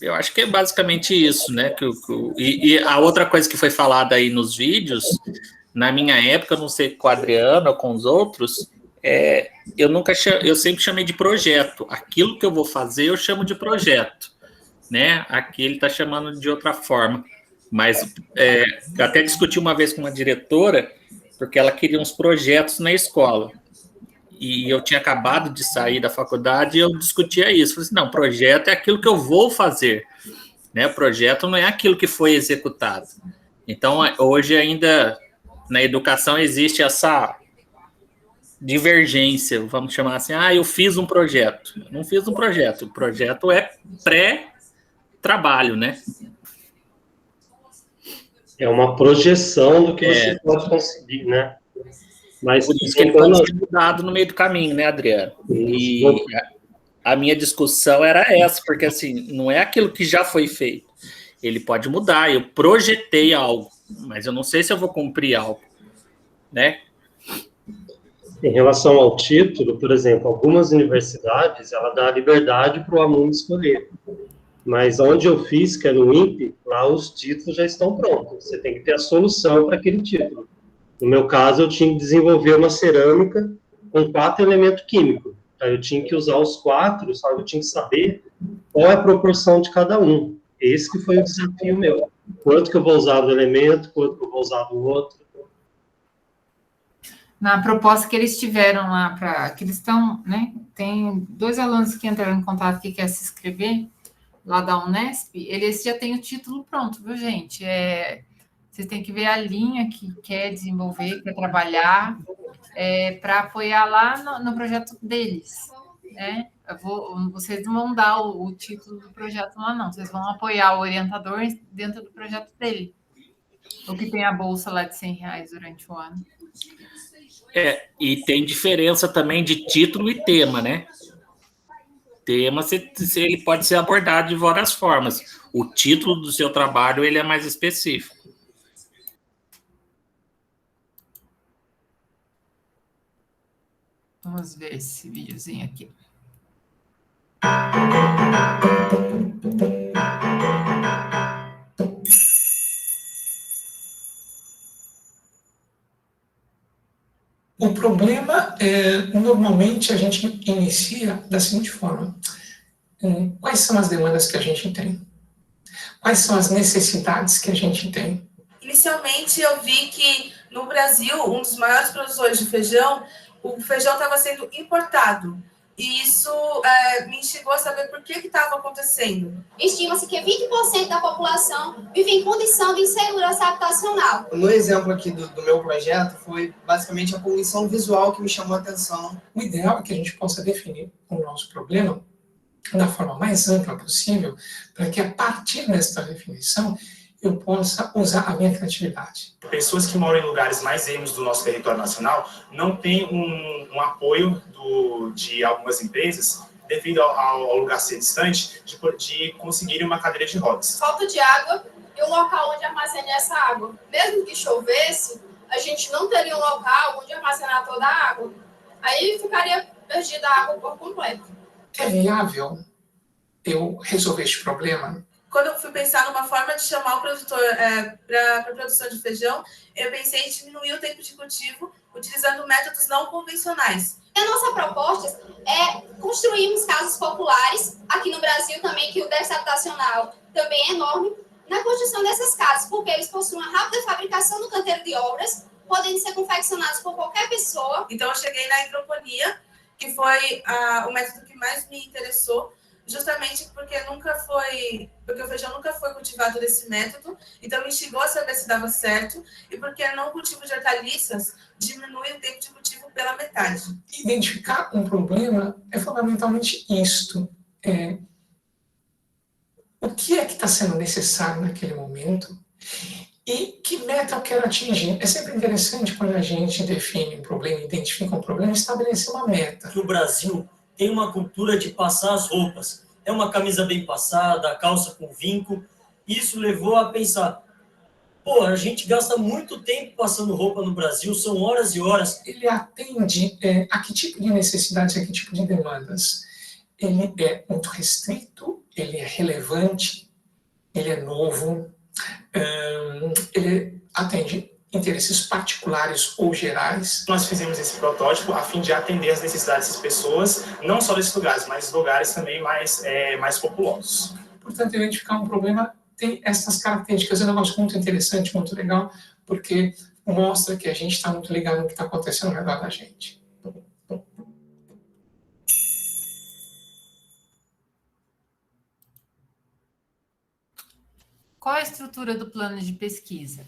eu acho que é basicamente isso, né? E a outra coisa que foi falada aí nos vídeos, na minha época, não sei com a Adriana ou com os outros, eu sempre chamei de projeto. Aquilo que eu vou fazer, eu chamo de projeto, né? Aqui ele está chamando de outra forma. Mas eu até discuti uma vez com uma diretora, porque ela queria uns projetos na escola. E eu tinha acabado de sair da faculdade e eu discutia isso. Falei assim, não, projeto é aquilo que eu vou fazer, né? Projeto não é aquilo que foi executado. Então, hoje ainda na educação existe essa divergência, vamos chamar assim, eu fiz um projeto. Eu não fiz um projeto, o projeto é pré-trabalho, né? É uma projeção do que você pode conseguir, né? Mas por isso que ele pode ser mudado no meio do caminho, né, Adriano? E a minha discussão era essa, porque assim, não é aquilo que já foi feito. Ele pode mudar, eu projetei algo, mas eu não sei se eu vou cumprir algo, né? Em relação ao título, por exemplo, algumas universidades, ela dá liberdade para o aluno escolher. Mas onde eu fiz, que é no INPE, lá os títulos já estão prontos. Você tem que ter a solução para aquele título. No meu caso, eu tinha que desenvolver uma cerâmica com 4 elementos químicos. Então, eu tinha que usar os 4, só eu tinha que saber qual é a proporção de cada um. Esse que foi o desafio meu. Quanto que eu vou usar do elemento, quanto que eu vou usar do outro. Na proposta que eles tiveram lá, que eles estão, né? Tem 2 alunos que entraram em contato que querem se inscrever, lá da Unesp, eles já têm o título pronto, viu, gente? Vocês têm que ver a linha que quer desenvolver, quer trabalhar, para apoiar lá no projeto deles, né? Vocês não vão dar o título do projeto lá, não. Vocês vão apoiar o orientador dentro do projeto dele. O que tem a bolsa lá de R$100 durante o ano. E tem diferença também de título e tema, né? Tema, ele pode ser abordado de várias formas. O título do seu trabalho, ele é mais específico. Vamos ver esse videozinho aqui. O problema normalmente a gente inicia da seguinte forma. Quais são as demandas que a gente tem? Quais são as necessidades que a gente tem? Inicialmente eu vi que no Brasil, um dos maiores produtores de feijão, o feijão estava sendo importado. E isso me instigou a saber por que estava acontecendo. Estima-se que 20% da população vive em condição de insegurança habitacional. No exemplo aqui do meu projeto, foi basicamente a poluição visual que me chamou a atenção. O ideal é que a gente possa definir o nosso problema da forma mais ampla possível, para que a partir dessa definição eu possa usar a minha criatividade. Pessoas que moram em lugares mais ermos do nosso território nacional não têm um apoio de algumas empresas, devido ao lugar ser distante, de conseguirem uma cadeira de rodas. Falta de água e um local onde armazenar essa água. Mesmo que chovesse, a gente não teria um local onde armazenar toda a água. Aí ficaria perdida a água por completo. É viável eu resolver este problema? Quando eu fui pensar numa forma de chamar o produtor para a produção de feijão, eu pensei em diminuir o tempo de cultivo utilizando métodos não convencionais. A nossa proposta é construirmos casas populares, aqui no Brasil também, que o déficit habitacional também é enorme, na construção dessas casas, porque eles possuem uma rápida fabricação no canteiro de obras, podendo ser confeccionados por qualquer pessoa. Então eu cheguei na hidroponia, que foi o método que mais me interessou, justamente porque o feijão nunca foi cultivado desse método, então me instigou a saber se dava certo, e porque não cultivo de hortaliças diminui o tempo de cultivo pela metade. Identificar um problema é fundamentalmente isto. O que é que está sendo necessário naquele momento e que meta eu quero atingir. É sempre interessante quando a gente define um problema, identifica um problema, estabelecer uma meta. No Brasil, tem uma cultura de passar as roupas. É uma camisa bem passada, a calça com vinco. Isso levou a pensar, pô, a gente gasta muito tempo passando roupa no Brasil, são horas e horas. Ele atende a que tipo de necessidades, a que tipo de demandas? Ele é muito restrito, ele é relevante, ele é novo, ele atende interesses particulares ou gerais. Nós fizemos esse protótipo a fim de atender as necessidades das pessoas, não só desses lugares, mas lugares também mais populosos. Portanto, identificar um problema tem essas características. É um negócio muito interessante, muito legal, porque mostra que a gente está muito ligado no que está acontecendo ao redor da gente. Qual a estrutura do plano de pesquisa?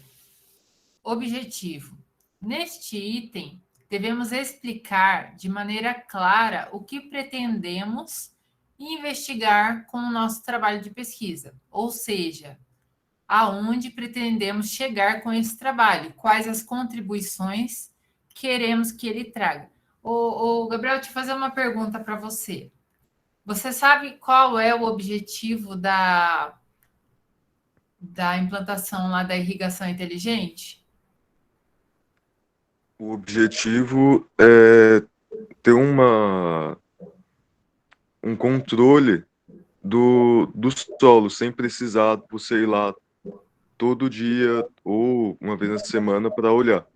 Objetivo. Neste item, devemos explicar de maneira clara o que pretendemos investigar com o nosso trabalho de pesquisa, ou seja, aonde pretendemos chegar com esse trabalho, quais as contribuições queremos que ele traga. Gabriel, deixa eu fazer uma pergunta para você. Você sabe qual é o objetivo da implantação lá da irrigação inteligente? O objetivo é ter um controle do solo, sem precisar você ir lá todo dia ou uma vez na semana para olhar.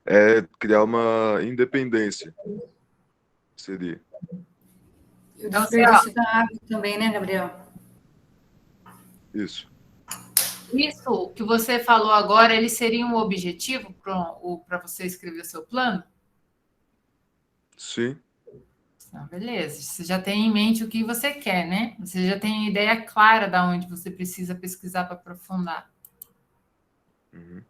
É criar uma independência, seria. E o desperdício da água também, né, Gabriel? Isso. Isso que você falou agora, ele seria um objetivo para você escrever o seu plano? Sim. Então, beleza. Você já tem em mente o que você quer, né? Você já tem ideia clara de onde você precisa pesquisar para aprofundar. Uhum.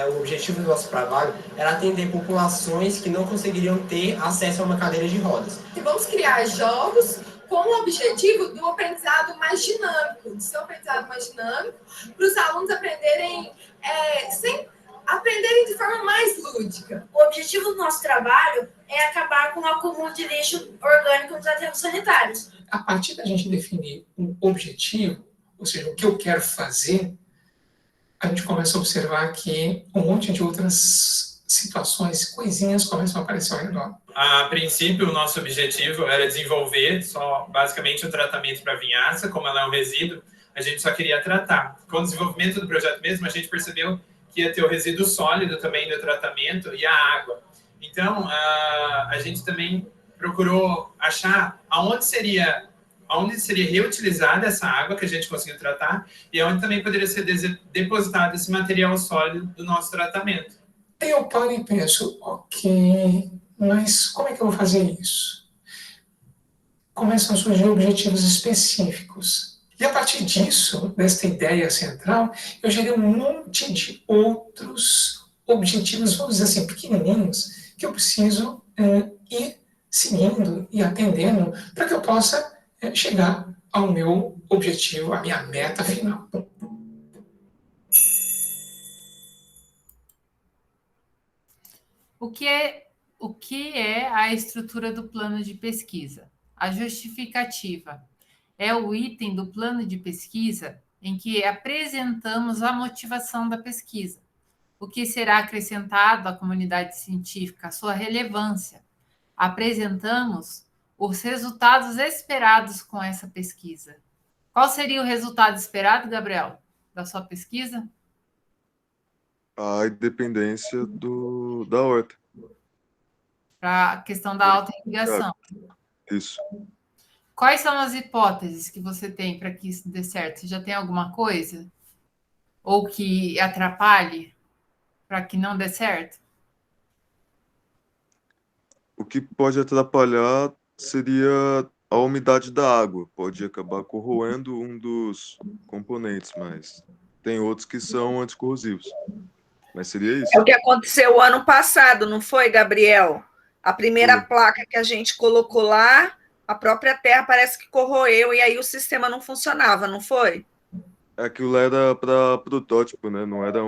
O objetivo do nosso trabalho era atender populações que não conseguiriam ter acesso a uma cadeira de rodas. E vamos criar jogos com o objetivo do aprendizado mais dinâmico, de ser um aprendizado mais dinâmico, para os alunos aprenderem de forma mais lúdica. O objetivo do nosso trabalho é acabar com o acúmulo de lixo orgânico nos aterros sanitários. A partir da gente definir um objetivo, ou seja, o que eu quero fazer, a gente começa a observar que um monte de outras situações, coisinhas começam a aparecer ao redor. A princípio, o nosso objetivo era desenvolver basicamente o tratamento para vinhaça, como ela é um resíduo, a gente só queria tratar. Com o desenvolvimento do projeto mesmo, a gente percebeu que ia ter o resíduo sólido também do tratamento e a água. Então, a gente também procurou achar aonde seria reutilizada essa água que a gente conseguiu tratar e onde também poderia ser depositado esse material sólido do nosso tratamento. Eu paro e penso, ok, mas como é que eu vou fazer isso? Começam a surgir objetivos específicos. E a partir disso, desta ideia central, eu gerei um monte de outros objetivos, vamos dizer assim, pequenininhos, que eu preciso ir seguindo e atendendo para que eu possa chegar ao meu objetivo, à minha meta final. O que é a estrutura do plano de pesquisa? A justificativa é o item do plano de pesquisa em que apresentamos a motivação da pesquisa, o que será acrescentado à comunidade científica, a sua relevância. Apresentamos os resultados esperados com essa pesquisa. Qual seria o resultado esperado, Gabriel, da sua pesquisa? A independência da horta. Para a questão da alta irrigação. Isso. Quais são as hipóteses que você tem para que isso dê certo? Você já tem alguma coisa? Ou que atrapalhe para que não dê certo? O que pode atrapalhar seria a umidade da água. Pode acabar corroendo um dos componentes, mas tem outros que são anticorrosivos. Mas seria isso. É o que aconteceu o ano passado, não foi, Gabriel? A primeira placa que a gente colocou lá, a própria terra parece que corroeu e aí o sistema não funcionava, não foi? Aquilo era para protótipo, né? Não era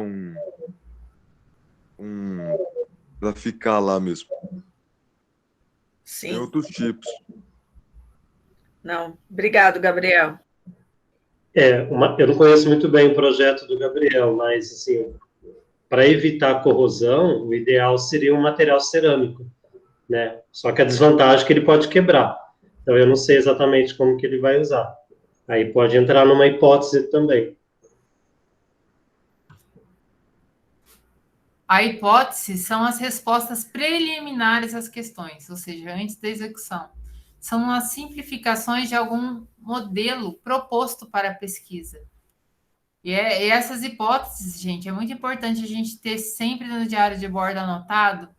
para ficar lá mesmo. Sim. Tem outros tipos. Não. Obrigado, Gabriel. Eu não conheço muito bem o projeto do Gabriel, mas assim, para evitar corrosão, o ideal seria um material cerâmico, né? Só que a desvantagem é que ele pode quebrar. Então, eu não sei exatamente como que ele vai usar. Aí pode entrar numa hipótese também. A hipótese são as respostas preliminares às questões, ou seja, antes da execução. São as simplificações de algum modelo proposto para a pesquisa. E essas hipóteses, gente, é muito importante a gente ter sempre no diário de bordo anotado,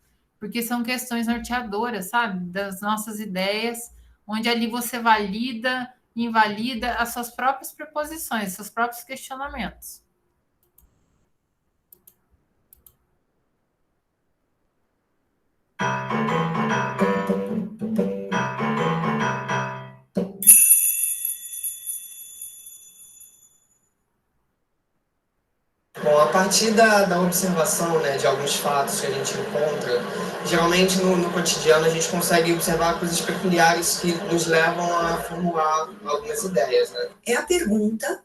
porque são questões norteadoras, sabe? Das nossas ideias, onde ali você valida, invalida as suas próprias proposições, seus próprios questionamentos. Bom, a partir da observação, né, de alguns fatos que a gente encontra, geralmente no cotidiano a gente consegue observar coisas peculiares que nos levam a formular algumas ideias, né? É a pergunta,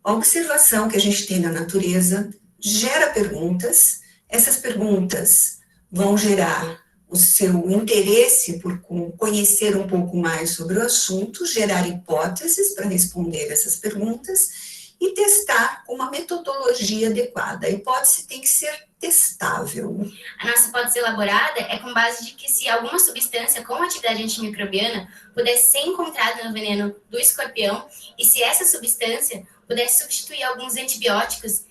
a observação que a gente tem na natureza gera perguntas, essas perguntas vão gerar o seu interesse por conhecer um pouco mais sobre o assunto, gerar hipóteses para responder essas perguntas e testar com uma metodologia adequada. A hipótese tem que ser testável. A nossa hipótese elaborada é com base de que se alguma substância com atividade antimicrobiana pudesse ser encontrada no veneno do escorpião e se essa substância pudesse substituir alguns antibióticos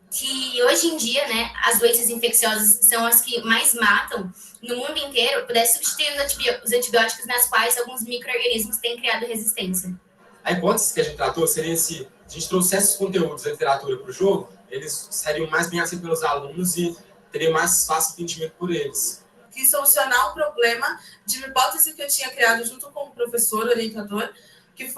que hoje em dia, né, as doenças infecciosas são as que mais matam no mundo inteiro, pudesse substituir os antibióticos nas quais alguns micro-organismos têm criado resistência. A hipótese que a gente tratou seria se a gente trouxesse os conteúdos da literatura para o jogo, eles seriam mais bem aceitos pelos alunos e teria mais fácil entendimento por eles. Quis solucionar um problema de uma hipótese que eu tinha criado junto com o professor orientador, que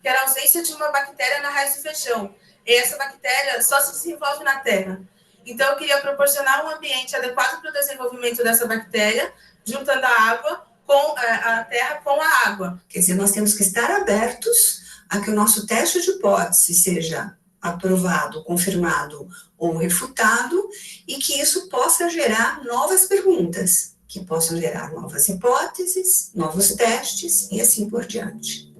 era a ausência de uma bactéria na raiz do feijão. E essa bactéria só se desenvolve na terra. Então, eu queria proporcionar um ambiente adequado para o desenvolvimento dessa bactéria, juntando a água com a terra com a água. Quer dizer, nós temos que estar abertos a que o nosso teste de hipótese seja aprovado, confirmado ou refutado, e que isso possa gerar novas perguntas, que possam gerar novas hipóteses, novos testes e assim por diante.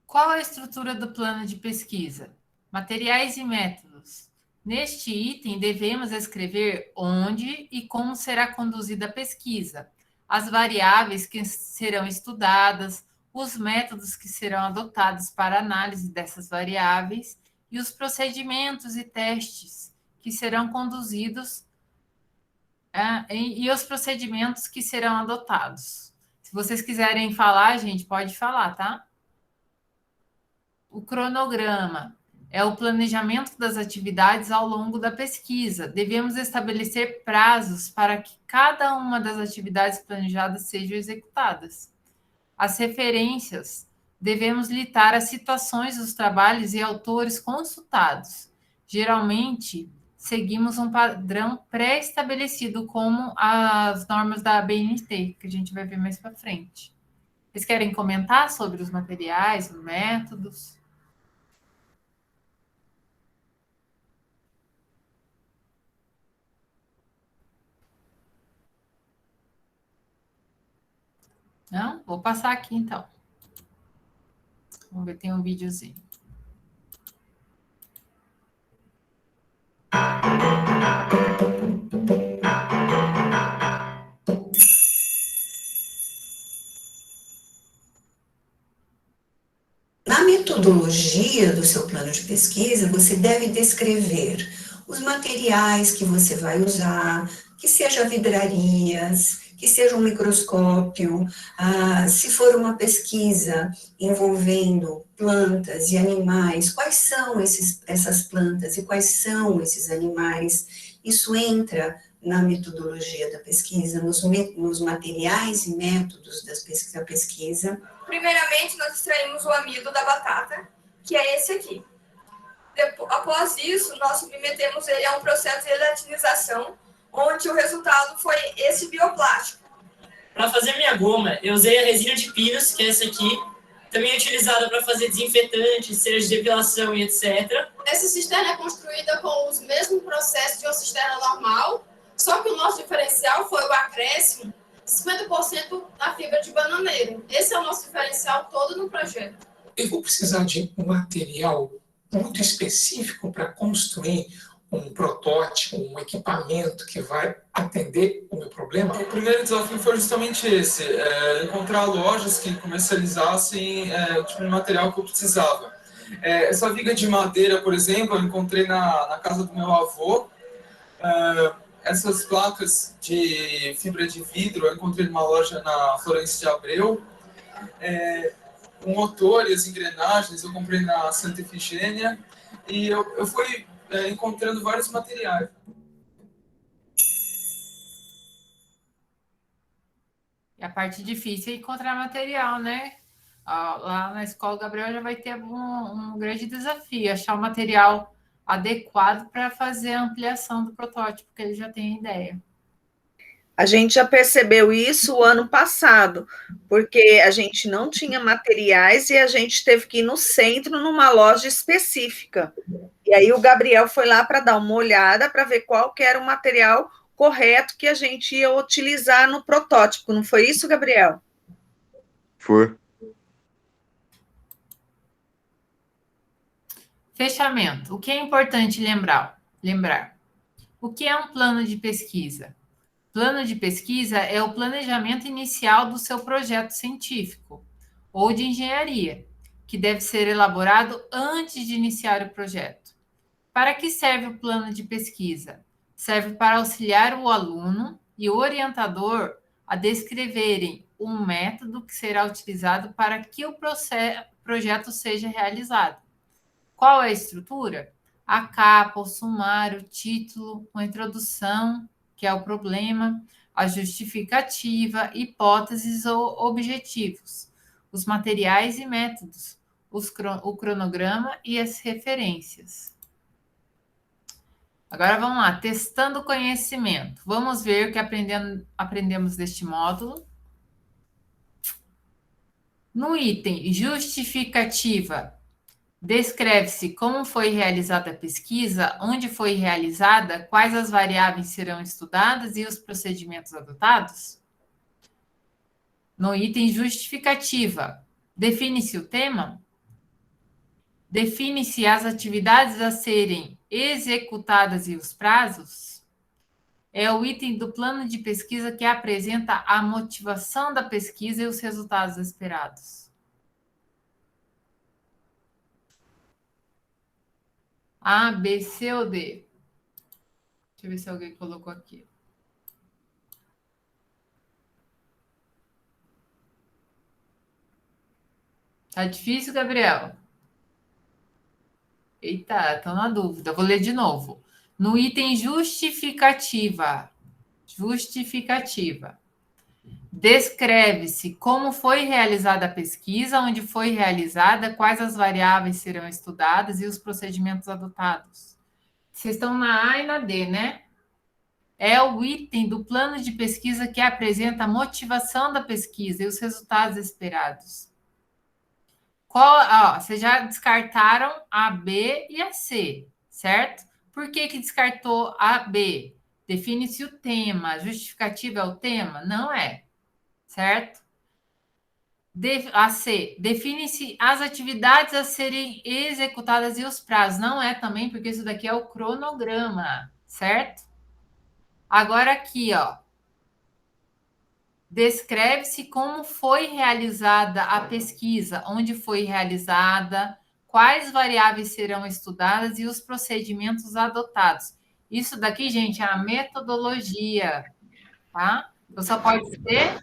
Qual a estrutura do plano de pesquisa? Materiais e métodos. Neste item, devemos escrever onde e como será conduzida a pesquisa, as variáveis que serão estudadas, os métodos que serão adotados para análise dessas variáveis e os procedimentos e testes que serão conduzidos e os procedimentos que serão adotados. Se vocês quiserem falar, gente, pode falar, tá? O cronograma é o planejamento das atividades ao longo da pesquisa. Devemos estabelecer prazos para que cada uma das atividades planejadas sejam executadas. As referências, devemos listar as situações dos trabalhos e autores consultados. Geralmente, seguimos um padrão pré-estabelecido, como as normas da ABNT, que a gente vai ver mais para frente. Vocês querem comentar sobre os materiais, os métodos? Não? Vou passar aqui, então. Vamos ver, tem um videozinho. Na metodologia do seu plano de pesquisa, você deve descrever os materiais que você vai usar, que seja vidrarias, que seja um microscópio, se for uma pesquisa envolvendo plantas e animais, quais são essas plantas e quais são esses animais? Isso entra na metodologia da pesquisa, nos materiais e métodos da pesquisa. Primeiramente, nós extraímos o amido da batata, que é esse aqui. Após isso, nós submetemos ele a um processo de gelatinização, onde o resultado foi esse bioplástico. Para fazer minha goma, eu usei a resina de pinos, que é essa aqui, também é utilizada para fazer desinfetante, cera de depilação e etc. Essa cisterna é construída com os mesmos processos de uma cisterna normal, só que o nosso diferencial foi o acréscimo de 50% da fibra de bananeiro. Esse é o nosso diferencial todo no projeto. Eu vou precisar de um material muito específico para construir um protótipo, um equipamento que vai atender o meu problema? O primeiro desafio foi justamente esse, encontrar lojas que comercializassem o tipo de material que eu precisava. Essa viga de madeira, por exemplo, eu encontrei na casa do meu avô. Essas placas de fibra de vidro eu encontrei numa loja na Florêncio de Abreu. O motor e as engrenagens eu comprei na Santa Efigênia. E eu fui encontrando vários materiais. E a parte difícil é encontrar material, né? Lá na escola, o Gabriel já vai ter um grande desafio, achar o material adequado para fazer a ampliação do protótipo, que ele já tem a ideia. A gente já percebeu isso o ano passado, porque a gente não tinha materiais e a gente teve que ir no centro, numa loja específica. E aí o Gabriel foi lá para dar uma olhada, para ver qual que era o material correto que a gente ia utilizar no protótipo. Não foi isso, Gabriel? Foi. Fechamento. O que é importante lembrar? O que é um plano de pesquisa? Plano de pesquisa é o planejamento inicial do seu projeto científico ou de engenharia, que deve ser elaborado antes de iniciar o projeto. Para que serve o plano de pesquisa? Serve para auxiliar o aluno e o orientador a descreverem um método que será utilizado para que o projeto seja realizado. Qual é a estrutura? A capa, o sumário, o título, a introdução, que é o problema, a justificativa, hipóteses ou objetivos, os materiais e métodos, o cronograma e as referências. Agora vamos lá, testando o conhecimento. Vamos ver o que aprendemos deste módulo. No item justificativa, descreve-se como foi realizada a pesquisa, onde foi realizada, quais as variáveis serão estudadas e os procedimentos adotados. No item justificativa, define-se o tema, define-se as atividades a serem executadas e os prazos. É o item do plano de pesquisa que apresenta a motivação da pesquisa e os resultados esperados. A, B, C ou D? Deixa eu ver se alguém colocou aqui. Tá difícil, Gabriel? Eita, tô na dúvida. Vou ler de novo. No item justificativa. Justificativa. Descreve-se como foi realizada a pesquisa, onde foi realizada, quais as variáveis serão estudadas e os procedimentos adotados. Vocês estão na A e na D, né? É o item do plano de pesquisa que apresenta a motivação da pesquisa e os resultados esperados. Vocês já descartaram a B e a C, certo? Por que descartou a B? Define-se o tema. A justificativa é o tema? Não é. Certo? A C. Define-se as atividades a serem executadas e os prazos. Não é também, porque isso daqui é o cronograma. Certo? Agora aqui, ó. Descreve-se como foi realizada a pesquisa, onde foi realizada, quais variáveis serão estudadas e os procedimentos adotados. Isso daqui, gente, é a metodologia, tá? Então, só pode ser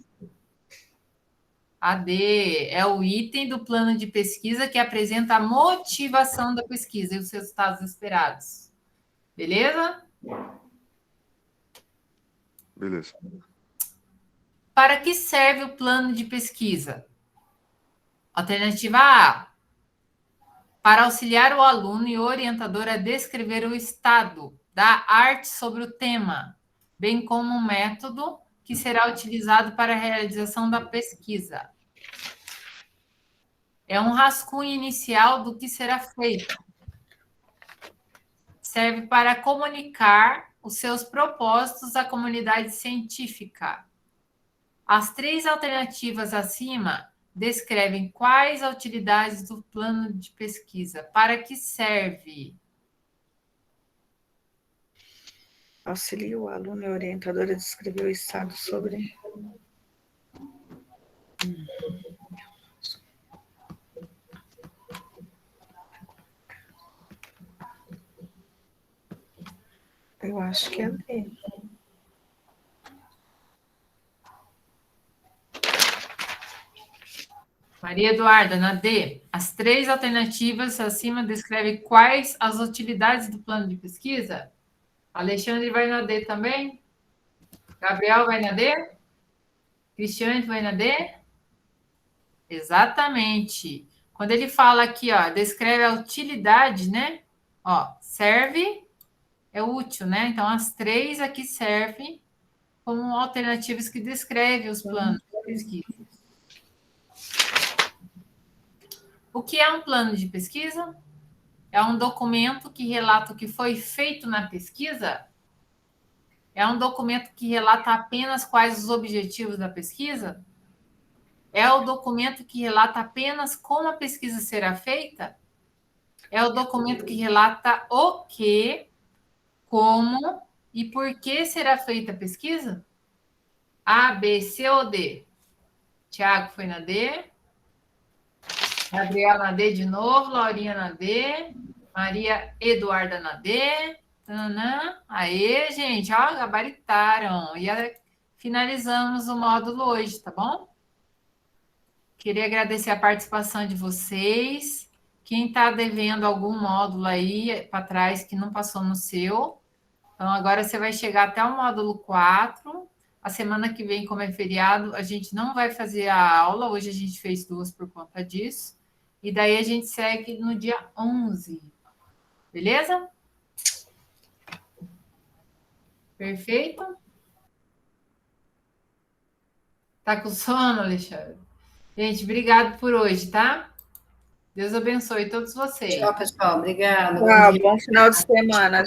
a D. É o item do plano de pesquisa que apresenta a motivação da pesquisa e os resultados esperados. Beleza? Beleza. Para que serve o plano de pesquisa? Alternativa A. Para auxiliar o aluno e o orientador a descrever o estado da arte sobre o tema, bem como o método que será utilizado para a realização da pesquisa. É um rascunho inicial do que será feito. Serve para comunicar os seus propósitos à comunidade científica. As 3 alternativas acima descrevem quais as utilidades do plano de pesquisa. Para que serve? Auxilia o aluno e o orientador a descrever o estado sobre... Eu acho que é D. Maria Eduarda, na D, as 3 alternativas acima descrevem quais as utilidades do plano de pesquisa? Alexandre vai na D também? Gabriel vai na D? Cristiane vai na D? Exatamente. Quando ele fala aqui, ó, descreve a utilidade, né? Ó, serve, é útil, né? Então, as 3 aqui servem como alternativas que descrevem os planos de pesquisa. O que é um plano de pesquisa? É um documento que relata o que foi feito na pesquisa? É um documento que relata apenas quais os objetivos da pesquisa? É o documento que relata apenas como a pesquisa será feita? É o documento que relata o que, como e por que será feita a pesquisa? A, B, C ou D? Tiago foi na D. Gabriela na D de novo, Laurinha na D, Maria Eduarda na D. Tanã. Aê, gente, ó, gabaritaram. E finalizamos o módulo hoje, tá bom? Queria agradecer a participação de vocês. Quem está devendo algum módulo aí para trás que não passou no seu, então agora você vai chegar até o módulo 4. A semana que vem, como é feriado, a gente não vai fazer a aula. Hoje a gente fez 2 por conta disso. E daí a gente segue no dia 11. Beleza? Perfeito? Tá com sono, Alexandre? Gente, obrigado por hoje, tá? Deus abençoe todos vocês. Tchau, pessoal. Obrigada. Bom final de semana.